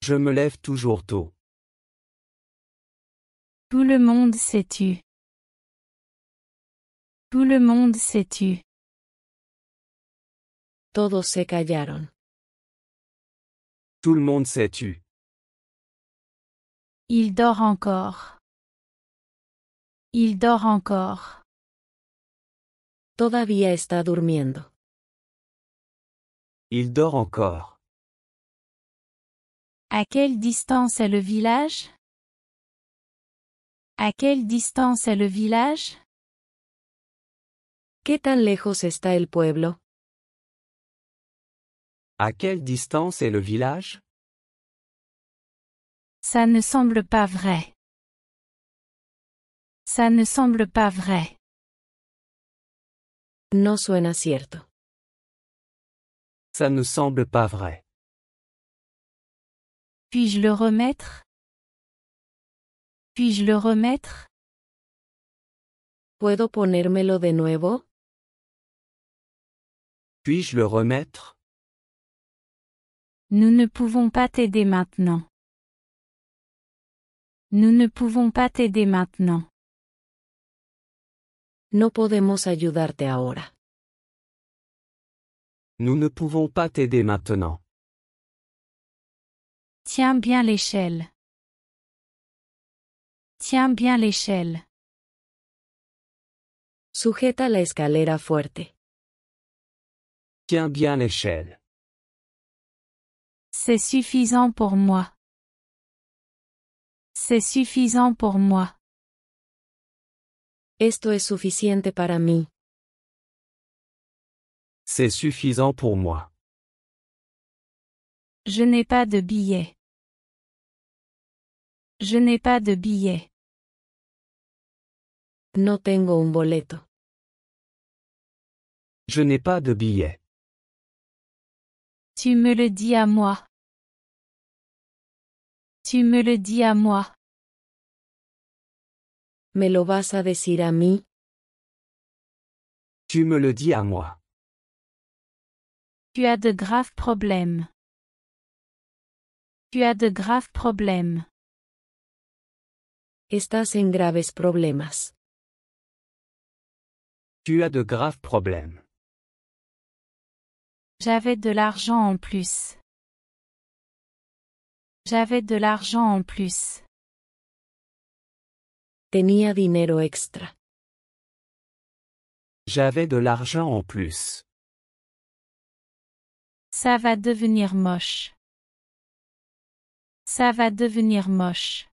Je me lève toujours tôt. Tout le monde s'est tu. Tout le monde s'est tu. Todos se callaron. Tout le monde s'est tu. Il dort encore. Il dort encore. Todavía está durmiendo. Il dort encore. À quelle distance est le village? À quelle distance est le village? ¿Qué tan lejos está el pueblo? À quelle distance est le village? Ça ne semble pas vrai. Ça ne semble pas vrai. No suena cierto. Ça ne semble pas vrai. Puis-je le remettre? Puis-je le remettre? ¿Puedo ponérmelo de nuevo? Puis-je le remettre? Nous ne pouvons pas t'aider maintenant. Nous ne pouvons pas t'aider maintenant. No podemos ayudarte ahora. Nous ne pouvons pas t'aider maintenant. Tiens bien l'échelle. Tiens bien l'échelle. Sujeta la escalera fuerte. Tiens bien l'échelle. C'est suffisant pour moi. C'est suffisant pour moi. Esto es suficiente para mí. C'est suffisant pour moi. Je n'ai pas de billets. Je n'ai pas de billets. No tengo un boleto. Je n'ai pas de billet. Tu me le dis à moi. Tu me le dis à moi. ¿Me lo vas a decir a mí? Tu me le dis à moi. Tu as de graves problèmes. Tu as de graves problèmes. Estás en graves problemas. Tu as de graves problèmes. J'avais de l'argent en plus. J'avais de l'argent en plus. Tenía dinero extra. J'avais de l'argent en plus. Ça va devenir moche. Ça va devenir moche.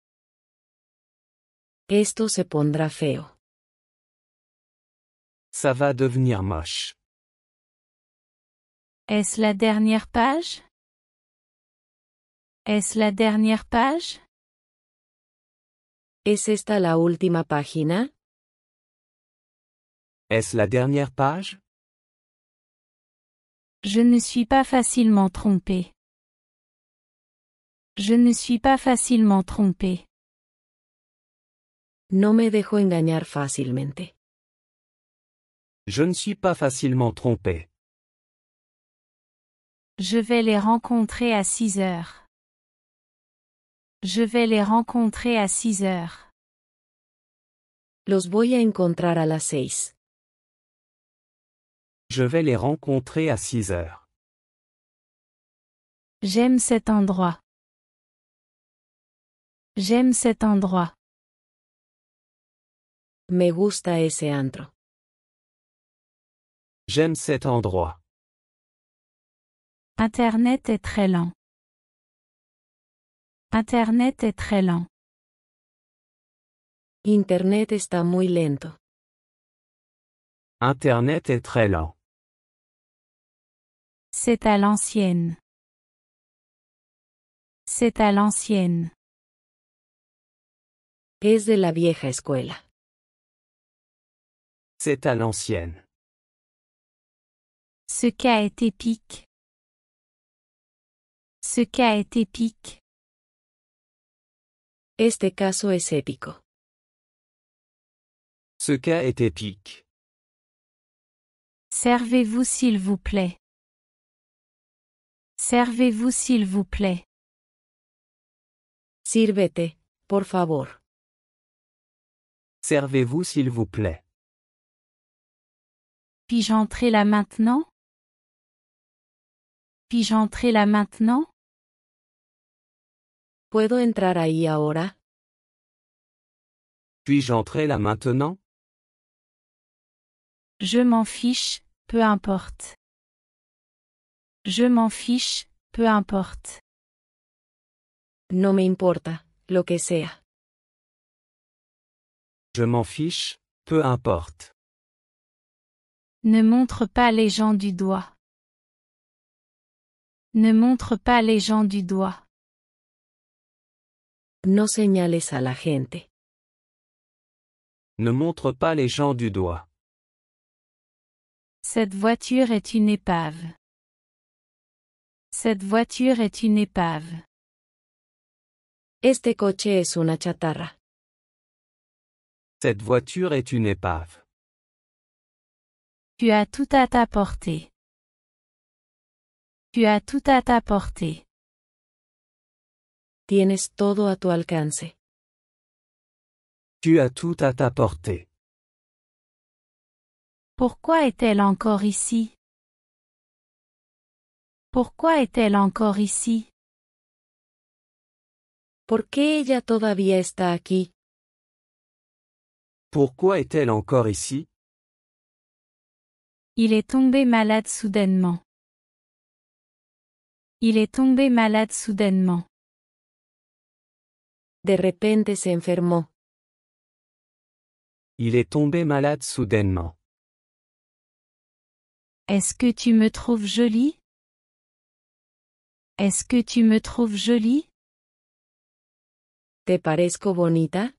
Esto se pondrá feo. Ça va devenir moche. Est-ce la dernière page? Est-ce la dernière page? ¿Es esta la última página? Est-ce la dernière page? Je ne suis pas facilement trompé. Je ne suis pas facilement trompé. No me dejo engañar fácilmente. Je ne suis pas facilement trompé. Je vais les rencontrer à 6 heures. Je vais les rencontrer à 6 heures. Los voy a encontrar a las 6. Je vais les rencontrer à 6 heures. J'aime cet endroit. J'aime cet endroit. Me gusta ese antro. J'aime cet endroit. Internet est très lent. Internet est très lent. Internet está muy lento. Internet est très lent. C'est à l'ancienne. C'est à l'ancienne. Es de la vieja escuela. C'est à l'ancienne. Ce cas est épique. Ce cas est épique. Este caso es épico. Ce cas est épique. Servez-vous s'il vous plaît. Servez-vous s'il vous plaît. Sírvete, por favor. Servez-vous s'il vous plaît. Puis-je entrer là maintenant? Puis-je entrer là maintenant? ¿Puedo entrar ahí ahora? Puis-je entrer là maintenant? Je m'en fiche, peu importe. Je m'en fiche, peu importe. No me importa, lo que sea. Je m'en fiche, peu importe. Ne montre pas les gens du doigt. Ne montre pas les gens du doigt. No señales a la gente. Ne montre pas les gens du doigt. Cette voiture est une épave. Cette voiture est une épave. Este coche es una chatarra. Cette voiture est une épave. Tu as tout à ta portée. Tu as tout à ta portée. Tienes todo a tu alcance. Tu as tout à ta portée. Pourquoi est-elle encore ici? Pourquoi est-elle encore ici? ¿Por qué ella todavía está aquí? Pourquoi est-elle encore ici? Il est tombé malade soudainement. Il est tombé malade soudainement. De repente se enfermó. Il est tombé malade soudainement. Est-ce que tu me trouves jolie? Est-ce que tu me trouves jolie? ¿Te parezco bonita?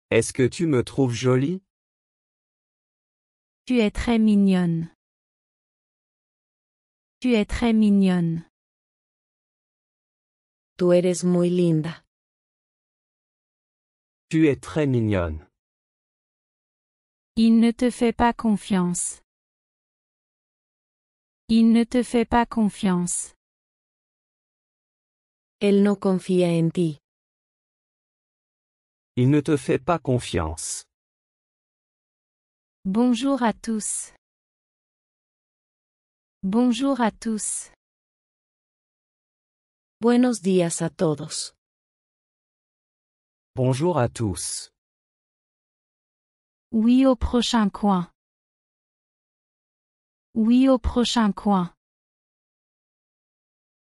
Est-ce que tu me trouves jolie? Tu es très mignonne. Tu es très mignonne. Tú eres muy linda. Tu es très mignonne. Il ne te fait pas confiance. Il ne te fait pas confiance. Él no confía en ti. Il ne te fait pas confiance. Bonjour à tous. Bonjour à tous. Buenos días a todos. Bonjour à tous. Oui au prochain coin. Oui au prochain coin.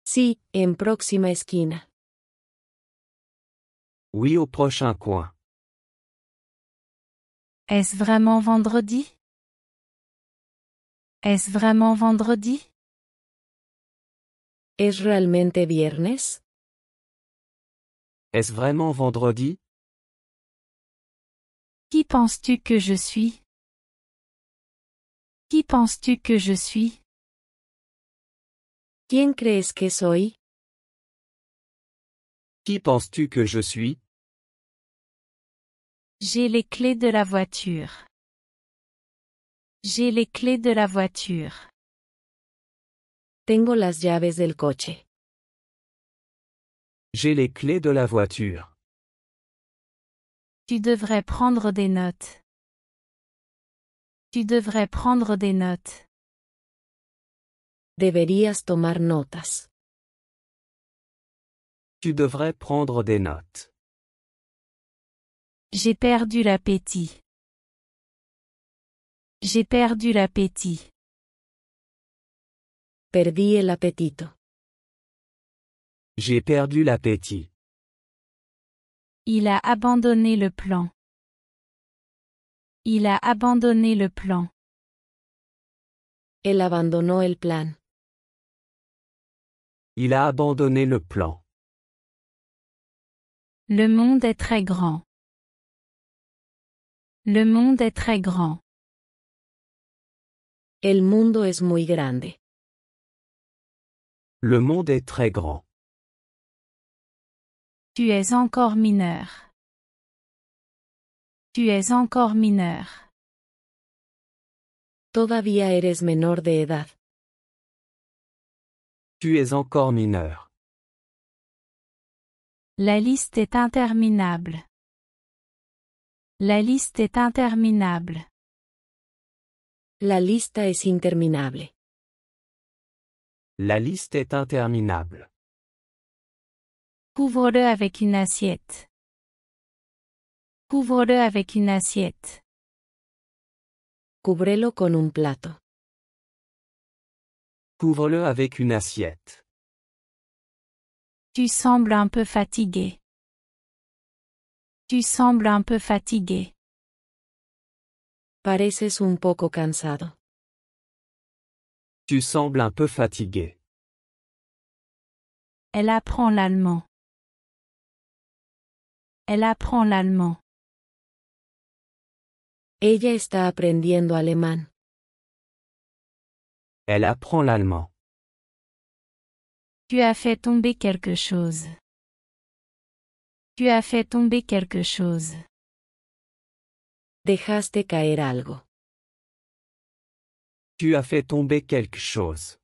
Sí, en próxima esquina. Oui au prochain coin. Est-ce vraiment vendredi? Est-ce vraiment vendredi? ¿Es realmente viernes? Est-ce vraiment vendredi? Qui penses-tu que je suis? Qui penses-tu que je suis? ¿Quién crees que soy? Qui penses-tu que je suis? J'ai les clés de la voiture. J'ai les clés de la voiture. Tengo las llaves del coche. J'ai les clés de la voiture. Tu devrais prendre des notes. Tu devrais prendre des notes. Deberías tomar notas. Tu devrais prendre des notes. J'ai perdu l'appétit. J'ai perdu l'appétit. Perdí el apetito. J'ai perdu l'appétit. Il a abandonné le plan. Il a abandonné le plan. Él abandonó el plan. Il a abandonné le plan. Le monde est très grand. Le monde est très grand. El mundo es muy grande. Le monde est très grand. Tu es encore mineur. Tu es encore mineur. Todavía eres menor de edad. Tu es encore mineur. La liste est interminable. La liste est interminable. La lista es interminable. La liste est interminable. Couvre-le avec une assiette. Couvre-le avec une assiette. Cúbrelo con un plato. Couvre-le avec une assiette. Tu sembles un peu fatigué. Tu sembles un peu fatigué. Pareces un poco cansado. Tu sembles un peu fatigué. Elle apprend l'allemand. Elle apprend l'allemand. Ella está aprendiendo alemán. Elle apprend l'allemand. Tu as fait tomber quelque chose. Tu as fait tomber quelque chose. Dejaste caer algo. Tu as fait tomber quelque chose.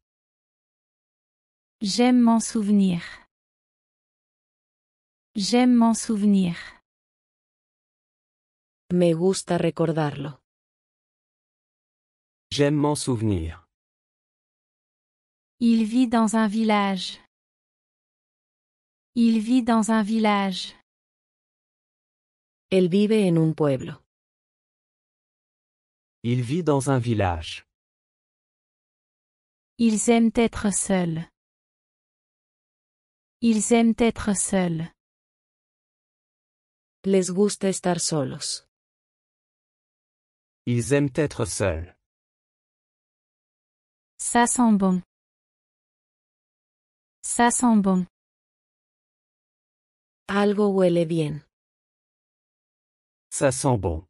J'aime m'en souvenir. J'aime m'en souvenir. Me gusta recordarlo. J'aime m'en souvenir. Il vit dans un village. Il vit dans un village. Él vive en un pueblo. Il vit dans un village. Ils aiment être seuls. Ils aiment être seuls. Les gusta estar solos. Ils aiment être seuls. Ça sent bon. Ça sent bon. Algo huele bien. Ça sent bon.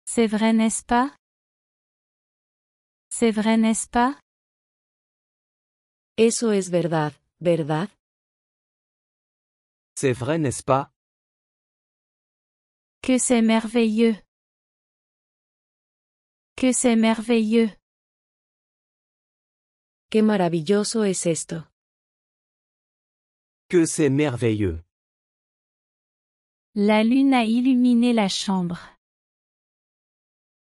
C'est vrai, n'est-ce pas? C'est vrai, n'est-ce pas? Eso es verdad, ¿verdad? C'est vrai, n'est-ce pas? Que c'est merveilleux. Que c'est merveilleux. Qué maravilloso es esto. Que c'est merveilleux. La lune a illuminé la chambre.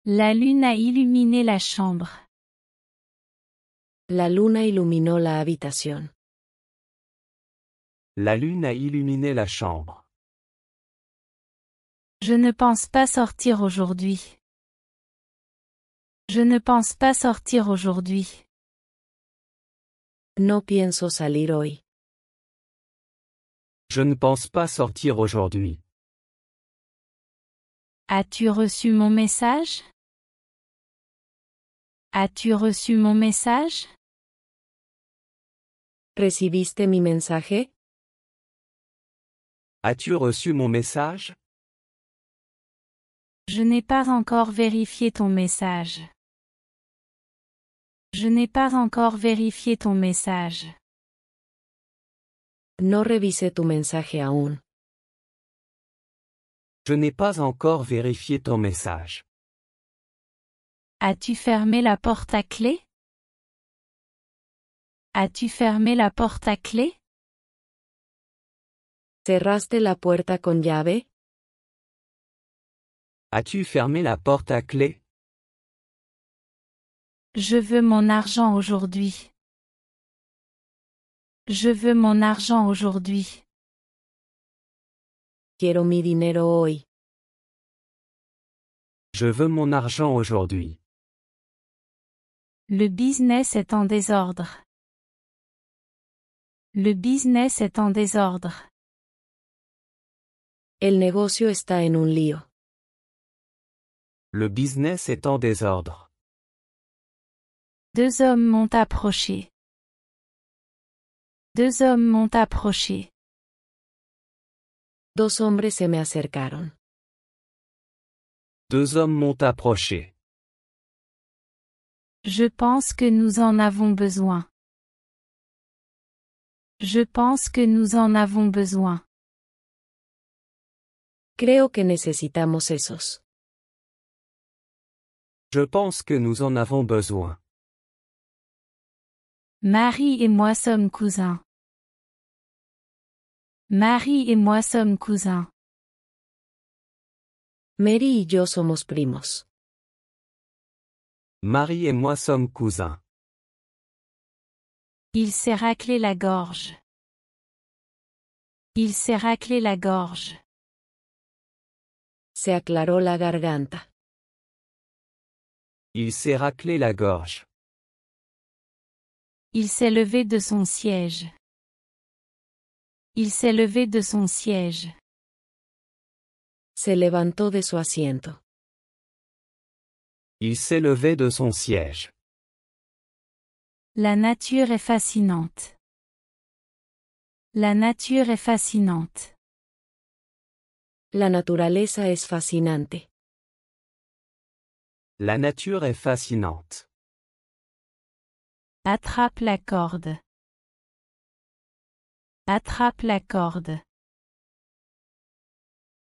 La lune a illuminé la chambre. La luna iluminó la habitación. La lune a illuminé la chambre. Je ne pense pas sortir aujourd'hui. Je ne pense pas sortir aujourd'hui. No pienso salir hoy. Je ne pense pas sortir aujourd'hui. As-tu reçu mon message? As-tu reçu mon message? ¿Recibiste mi mensaje? As-tu reçu mon message? Je n'ai pas encore vérifié ton message. Je n'ai pas encore vérifié ton message. No revisé tu mensaje aún. Je n'ai pas encore vérifié ton message. As-tu fermé la porte à clé? As-tu fermé la porte à clé? ¿Cerraste la puerta con llave? As-tu fermé la porte à clé? Je veux mon argent aujourd'hui. Je veux mon argent aujourd'hui. Quiero mi dinero hoy. Je veux mon argent aujourd'hui. Le business est en désordre. Le business est en désordre. El negocio está en un lío. Le business est en désordre. Deux hommes m'ont approché. Deux hommes m'ont approché. Dos hombres se me acercaron. Deux hommes m'ont approché. Je pense que nous en avons besoin. Je pense que nous en avons besoin. Creo que necesitamos esos. Je pense que nous en avons besoin. Marie et moi sommes cousins. Marie et moi sommes cousins. Mary y yo somos primos. Marie et moi sommes cousins. Il s'est raclé la gorge. Il s'est raclé la gorge. Se aclaró la garganta. Il s'est raclé la gorge. Il s'est levé de son siège. Il s'est levé de son siège. Se levantó de su asiento. Il s'est levé de son siège. La nature est fascinante. La nature est fascinante. La naturaleza es fascinante. La nature est fascinante. Attrape la corde. Attrape la corde.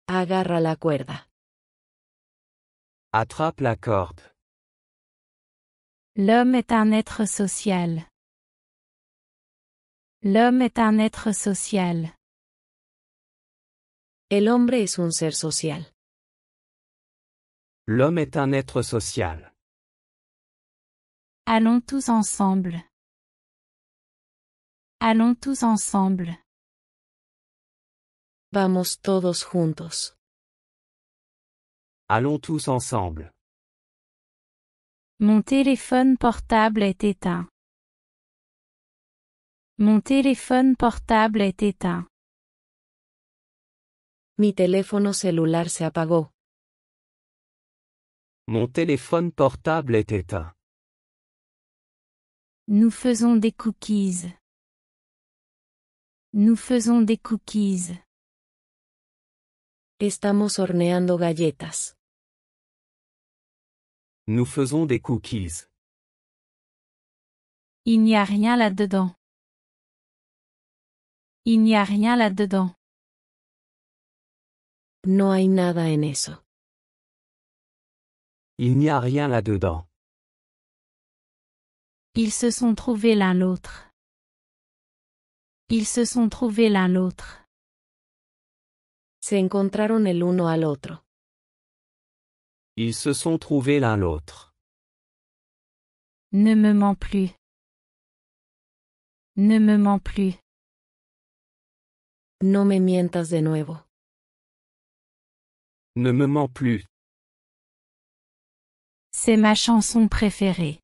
Agarra la cuerda. Attrape la corde. L'homme est un être social. L'homme est un être social. El hombre es un ser social. L'homme est un être social. Allons tous ensemble. Allons tous ensemble. Vamos todos juntos. Allons tous ensemble. Mon téléphone portable est éteint. Mon téléphone portable est éteint. Mi teléfono celular se apagó. Mon téléphone portable est éteint. Nous faisons des cookies. Nous faisons des cookies. Estamos horneando galletas. Nous faisons des cookies. Il n'y a rien là-dedans. Il n'y a rien là-dedans. No hay nada en eso. Il n'y a rien là-dedans. Ils se sont trouvés l'un l'autre. Ils se sont trouvés l'un l'autre. Se encontraron el uno al otro. Ils se sont trouvés l'un l'autre. Ne me mens plus. Ne me mens plus. No me mientas de nuevo. Ne me mens plus. C'est ma chanson préférée.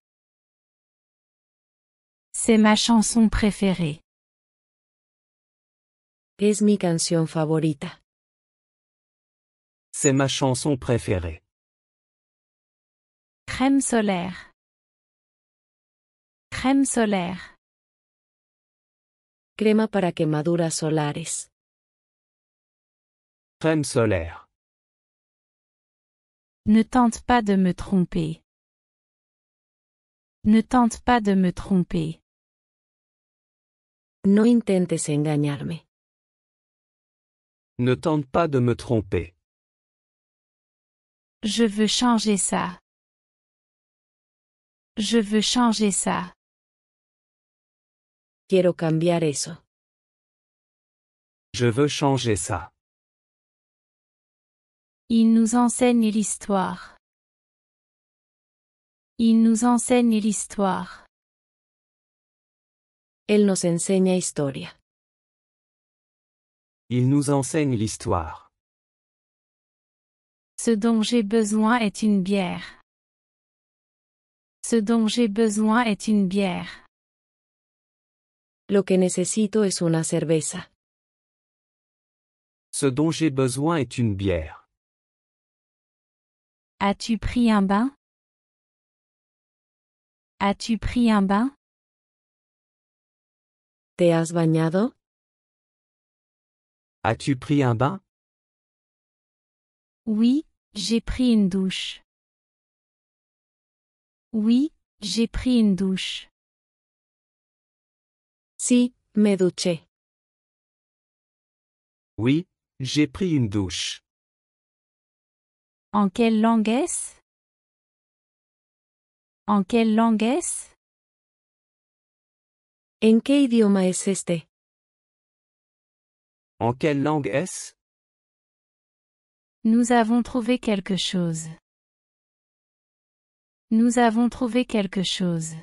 C'est ma chanson préférée. Es mi canción favorita. C'est ma chanson préférée. Crème solaire. Crème solaire. Crema para quemaduras solares. Crème solaire. Ne tente pas de me tromper. Ne tente pas de me tromper. No intentes engañarme. Ne tente pas de me tromper. Je veux changer ça. Je veux changer ça. Quiero cambiar eso. Je veux changer ça. Il nous enseigne l'histoire. Il nous enseigne l'histoire. Él nos enseña historia. Il nous enseigne l'histoire. Ce dont j'ai besoin est une bière. Ce dont j'ai besoin est une bière. Lo que necesito es una cerveza. Ce dont j'ai besoin est une bière. As-tu pris un bain? As-tu pris un bain? ¿Te has bañado? As-tu pris un bain? Oui, j'ai pris une douche. Oui, j'ai pris une douche. Sí, me duché. Oui, j'ai pris une douche. En quelle langue est-ce? En quelle langue est-ce? ¿En qué idioma es este? En quelle langue est-ce? Nous avons trouvé quelque chose. Nous avons trouvé quelque chose.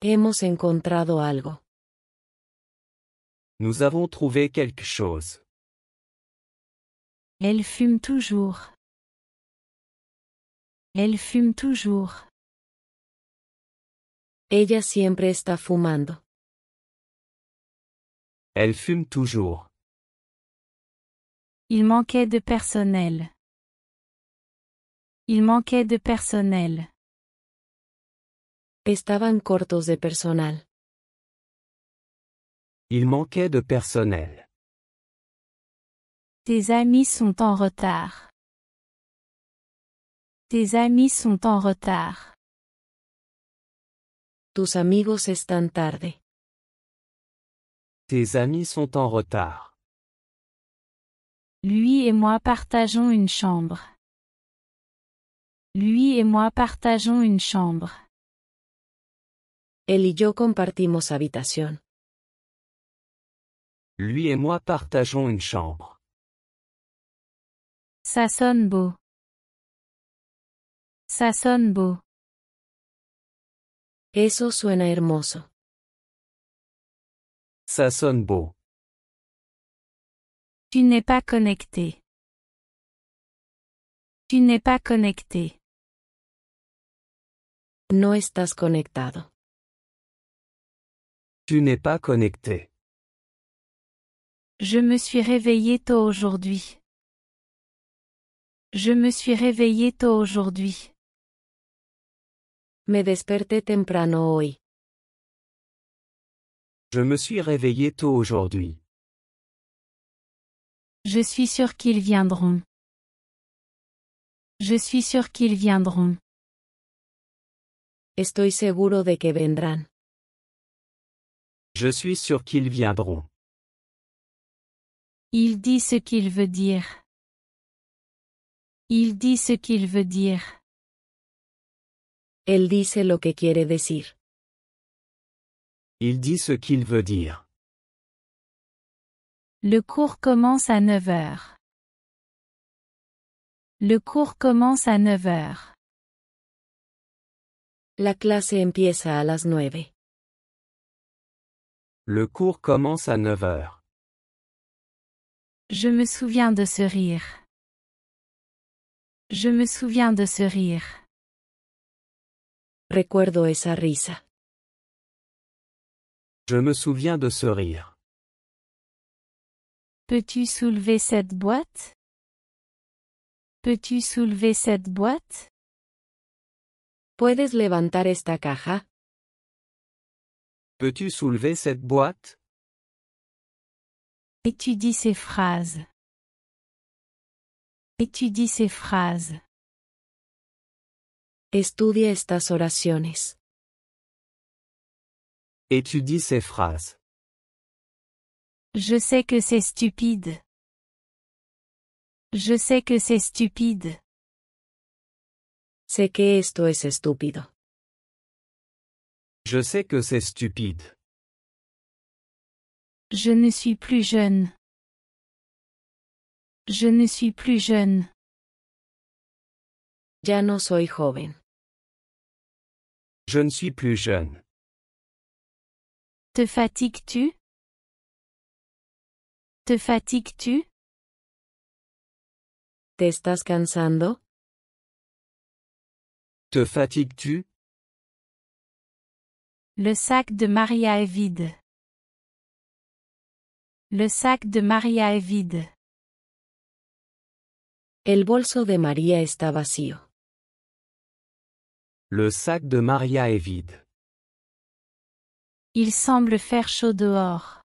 Hemos encontrado algo. Nous avons trouvé quelque chose. Elle fume toujours. Elle fume toujours. Ella siempre está fumando. Elle fume toujours. Il manquait de personnel. Il manquait de personnel. Estaban cortos de personal. Il manquait de personnel. Tes amis sont en retard. Tes amis sont en retard. Tus amigos están tarde. Tes amis sont en retard. Lui et moi partageons une chambre. Lui et moi partageons une chambre. Él y yo compartimos habitación. Lui et moi partageons une chambre. Ça sonne beau. Ça sonne beau. Eso suena hermoso. Ça sonne beau. Tu n'es pas connecté. Tu n'es pas connecté. No estás conectado. Tu n'es pas connecté. Je me suis réveillé tôt aujourd'hui. Je me suis réveillé tôt aujourd'hui. Me desperté temprano hoy. Je me suis réveillé tôt aujourd'hui. Je suis sûr qu'ils viendront. Je suis sûr qu'ils viendront. Estoy seguro de que vendrán. Je suis sûr qu'ils viendront. Il dit ce qu'il veut dire. Il dit ce qu'il veut dire. Él dice lo que quiere decir. Il dit ce qu'il veut dire. Le cours commence à 9 heures. Le cours commence à 9 heures. La clase empieza a las 9. Le cours commence à 9 heures. Je me souviens de ce rire. Je me souviens de ce rire. Recuerdo esa risa. Je me souviens de ce rire. Peux-tu soulever cette boîte? Peux-tu soulever cette boîte? ¿Puedes levantar esta caja? Peux-tu soulever cette boîte? Étudie ces phrases. Étudie ces phrases. Estudia estas oraciones. Étudie ces phrases. Je sais que c'est stupide. Je sais que c'est stupide. Sé que esto es estúpido. Je sais que c'est stupide. Je ne suis plus jeune. Je ne suis plus jeune. Ya no soy joven. Je ne suis plus jeune. Te fatigues-tu? Te fatigues-tu? ¿Te estás cansando? Te fatigues-tu? Le sac de Maria est vide. Le sac de Maria est vide. El bolso de María está vacío. Le sac de Maria est vide. Il semble faire chaud dehors.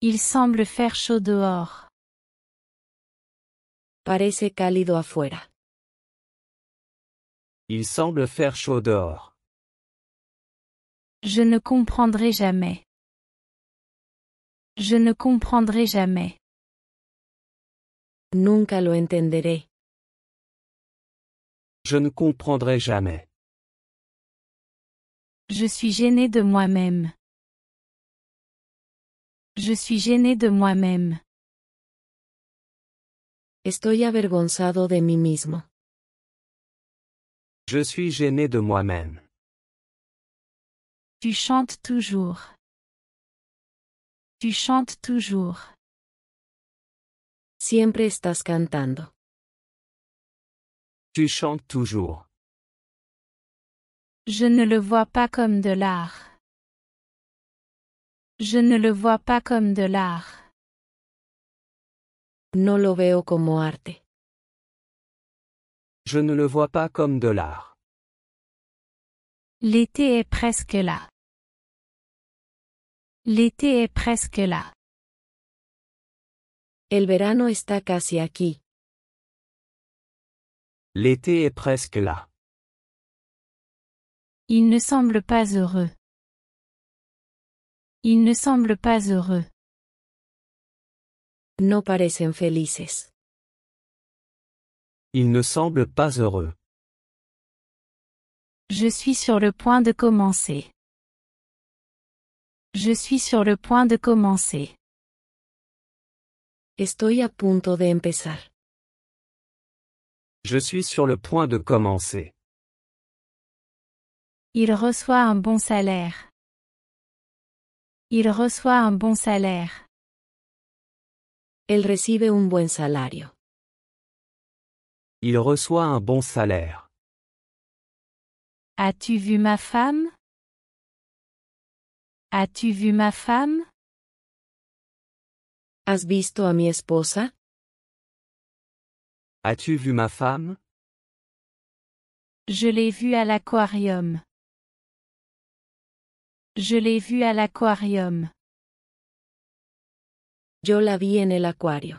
Il semble faire chaud dehors. Parece cálido afuera. Il semble faire chaud dehors. Je ne comprendrai jamais. Je ne comprendrai jamais. Nunca lo entenderé. Je ne comprendrai jamais. Je suis gêné de moi-même. Je suis gêné de moi-même. Estoy avergonzado de mí mismo. Je suis gêné de moi-même. Tu chantes toujours. Tu chantes toujours. Siempre estás cantando. Tu chantes toujours. Je ne le vois pas comme de l'art. Je ne le vois pas comme de l'art. No lo veo como arte. Je ne le vois pas comme de l'art. L'été est presque là. L'été est presque là. El verano está casi aquí. L'été est presque là. Il ne semble pas heureux. Il ne semble pas heureux. No parecen felices. Il ne semble pas heureux. Je suis sur le point de commencer. Je suis sur le point de commencer. Estoy a punto de empezar. Je suis sur le point de commencer. Il reçoit un bon salaire. Il reçoit un bon salaire. Él recibe un buen salario. Il reçoit un bon salaire. As-tu vu ma femme? As-tu vu ma femme? ¿Has visto a mi esposa? As-tu vu ma femme? Je l'ai vue à l'aquarium. Je l'ai vue à l'aquarium. Yo la vi en el acuario.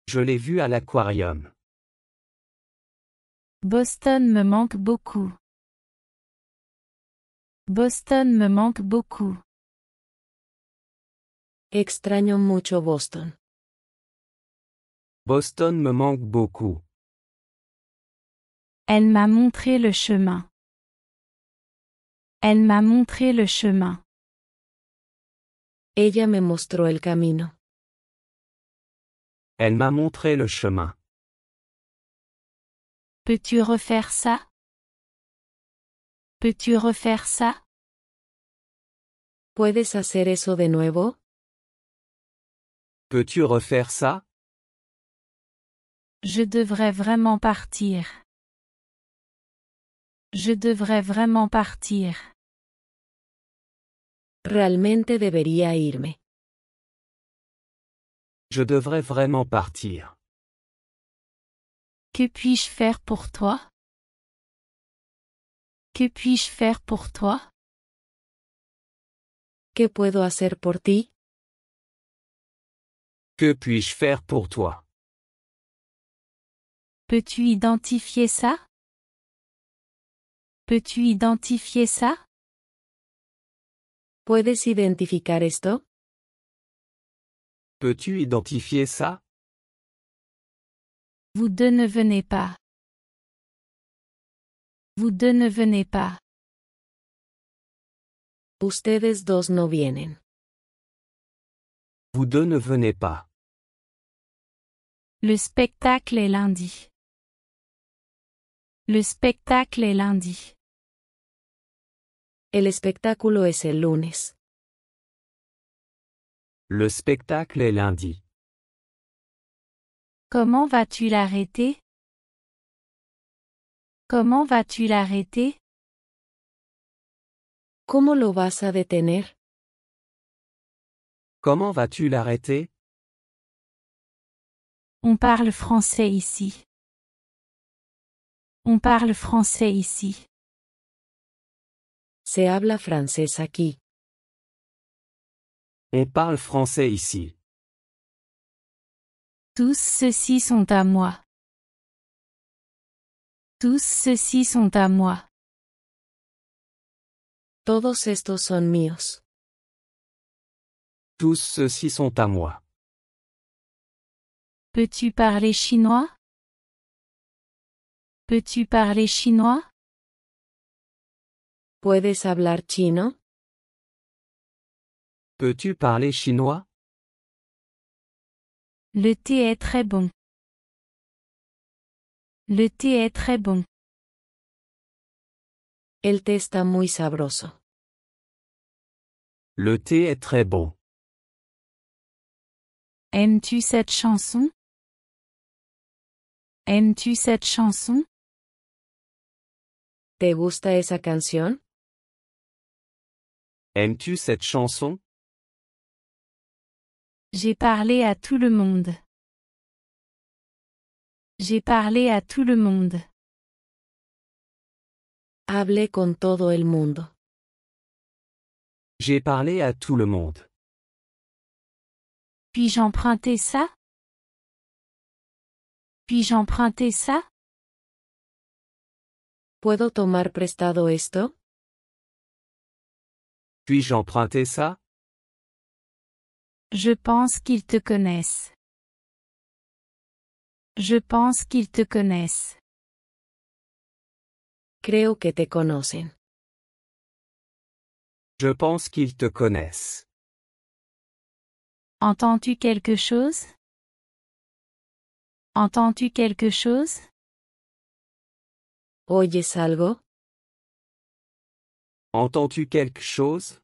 Je l'ai vue à l'aquarium. Boston me manque beaucoup. Boston me manque beaucoup. Extraño mucho Boston. Boston me manque beaucoup. Elle m'a montré le chemin. Elle m'a montré le chemin. Ella me mostró el camino. Elle m'a montré le chemin. Peux-tu refaire ça? Peux-tu refaire ça? ¿Puedes hacer eso de nuevo? Peux-tu refaire ça? Je devrais vraiment partir. Je devrais vraiment partir. Realmente debería irme. Je devrais vraiment partir. Que puis-je faire pour toi? Que puis-je faire pour toi? ¿Qué puedo hacer por ti? Que puis-je faire pour toi? Peux-tu identifier ça? Peux-tu identifier ça? ¿Puedes identificar esto? Peux-tu identifier ça? Vous deux ne venez pas. Vous deux ne venez pas. Ustedes dos no vienen. Vous deux ne venez pas. Le spectacle est lundi. Le spectacle est lundi. El espectáculo es el lunes. Le spectacle est lundi. Comment vas-tu l'arrêter? Comment vas-tu l'arrêter? ¿Cómo lo vas a detener? Comment vas-tu l'arrêter? On parle français ici. On parle français ici. Se habla francés aquí. On parle français ici. Tous ceux-ci sont à moi. Tous ceux-ci sont à moi. Todos estos son míos. Tous ceux-ci sont à moi. Peux-tu parler chinois? Peux-tu parler chinois? ¿Puedes hablar chino? Peux-tu parler chinois? Le thé est très bon. Le thé est très bon. El té está muy sabroso. Le thé est très bon. Aimes-tu cette chanson? Aimes-tu cette chanson? ¿Te gusta esa canción? Aimes-tu cette chanson? J'ai parlé à tout le monde. J'ai parlé à tout le monde. Hablé con todo el mundo. J'ai parlé à tout le monde. Puis-je emprunter ça? Puis-je emprunter ça? ¿Puedo tomar prestado esto? Puis-je emprunter ça? Je pense qu'ils te connaissent. Je pense qu'ils te connaissent. Creo que te conocen. Je pense qu'ils te connaissent. Entends-tu quelque chose? Entends-tu quelque chose? ¿Oyes algo? Entends-tu quelque chose?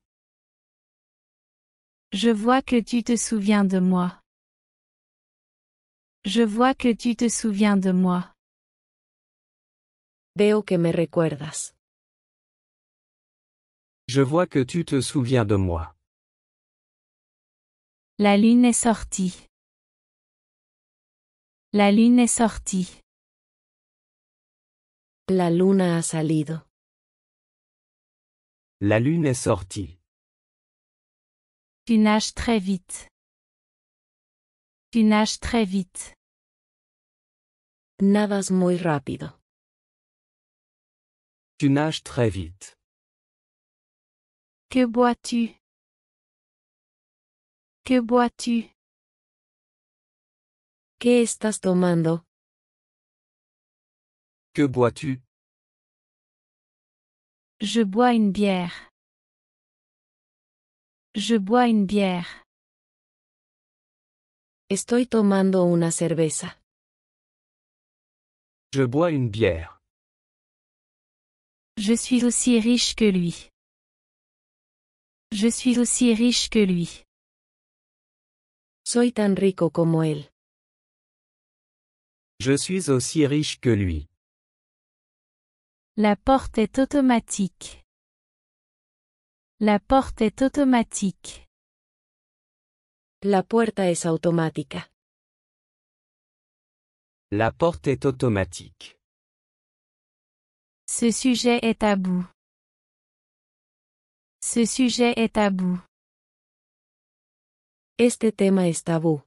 Je vois que tu te souviens de moi. Je vois que tu te souviens de moi. Veo que me recuerdas. Je vois que tu te souviens de moi. La lune est sortie. La lune est sortie. La luna ha salido. La lune est sortie. Tu nages très vite. Tu nages très vite. Nadas muy rápido. Tu nages très vite. Que bois-tu? Que bois-tu? ¿Qué estás tomando? Que bois-tu? Je bois une bière. Je bois une bière. Estoy tomando una cerveza. Je bois une bière. Je suis aussi riche que lui. Je suis aussi riche que lui. Soy tan rico como él. Je suis aussi riche que lui. La porte est automatique. La porte est automatique. La puerta es automática. La porte est automatique. Ce sujet est tabou. Ce sujet est tabou. Este tema es tabú.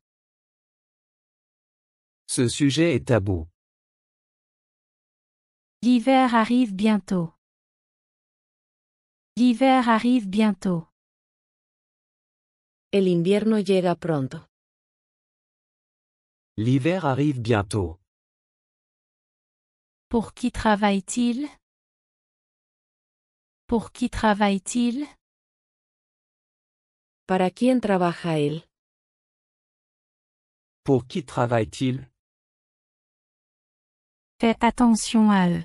Ce sujet est tabou. L'hiver arrive bientôt. L'hiver arrive bientôt. El invierno llega pronto. L'hiver arrive bientôt. Pour qui travaille-t-il? Pour qui travaille-t-il? ¿Para quién trabaja él? Pour qui travaille-t-il? Faites attention à eux.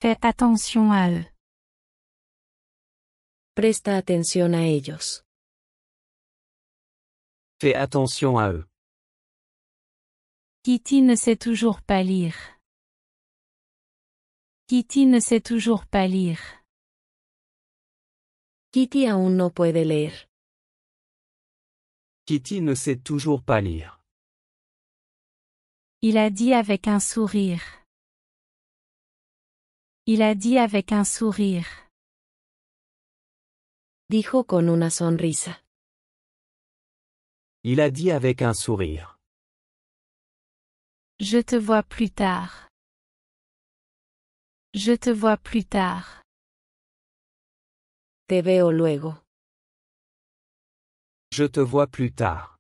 Faites attention à eux. Presta atención a ellos. Fais attention à eux. Kitty ne sait toujours pas lire. Kitty ne sait toujours pas lire. Kitty aún no puede leer. Kitty ne sait toujours pas lire. Il a dit avec un sourire. Il a dit avec un sourire. Dijo con una sonrisa. Il a dit avec un sourire. Je te vois plus tard. Je te vois plus tard. Te veo luego. Je te vois plus tard.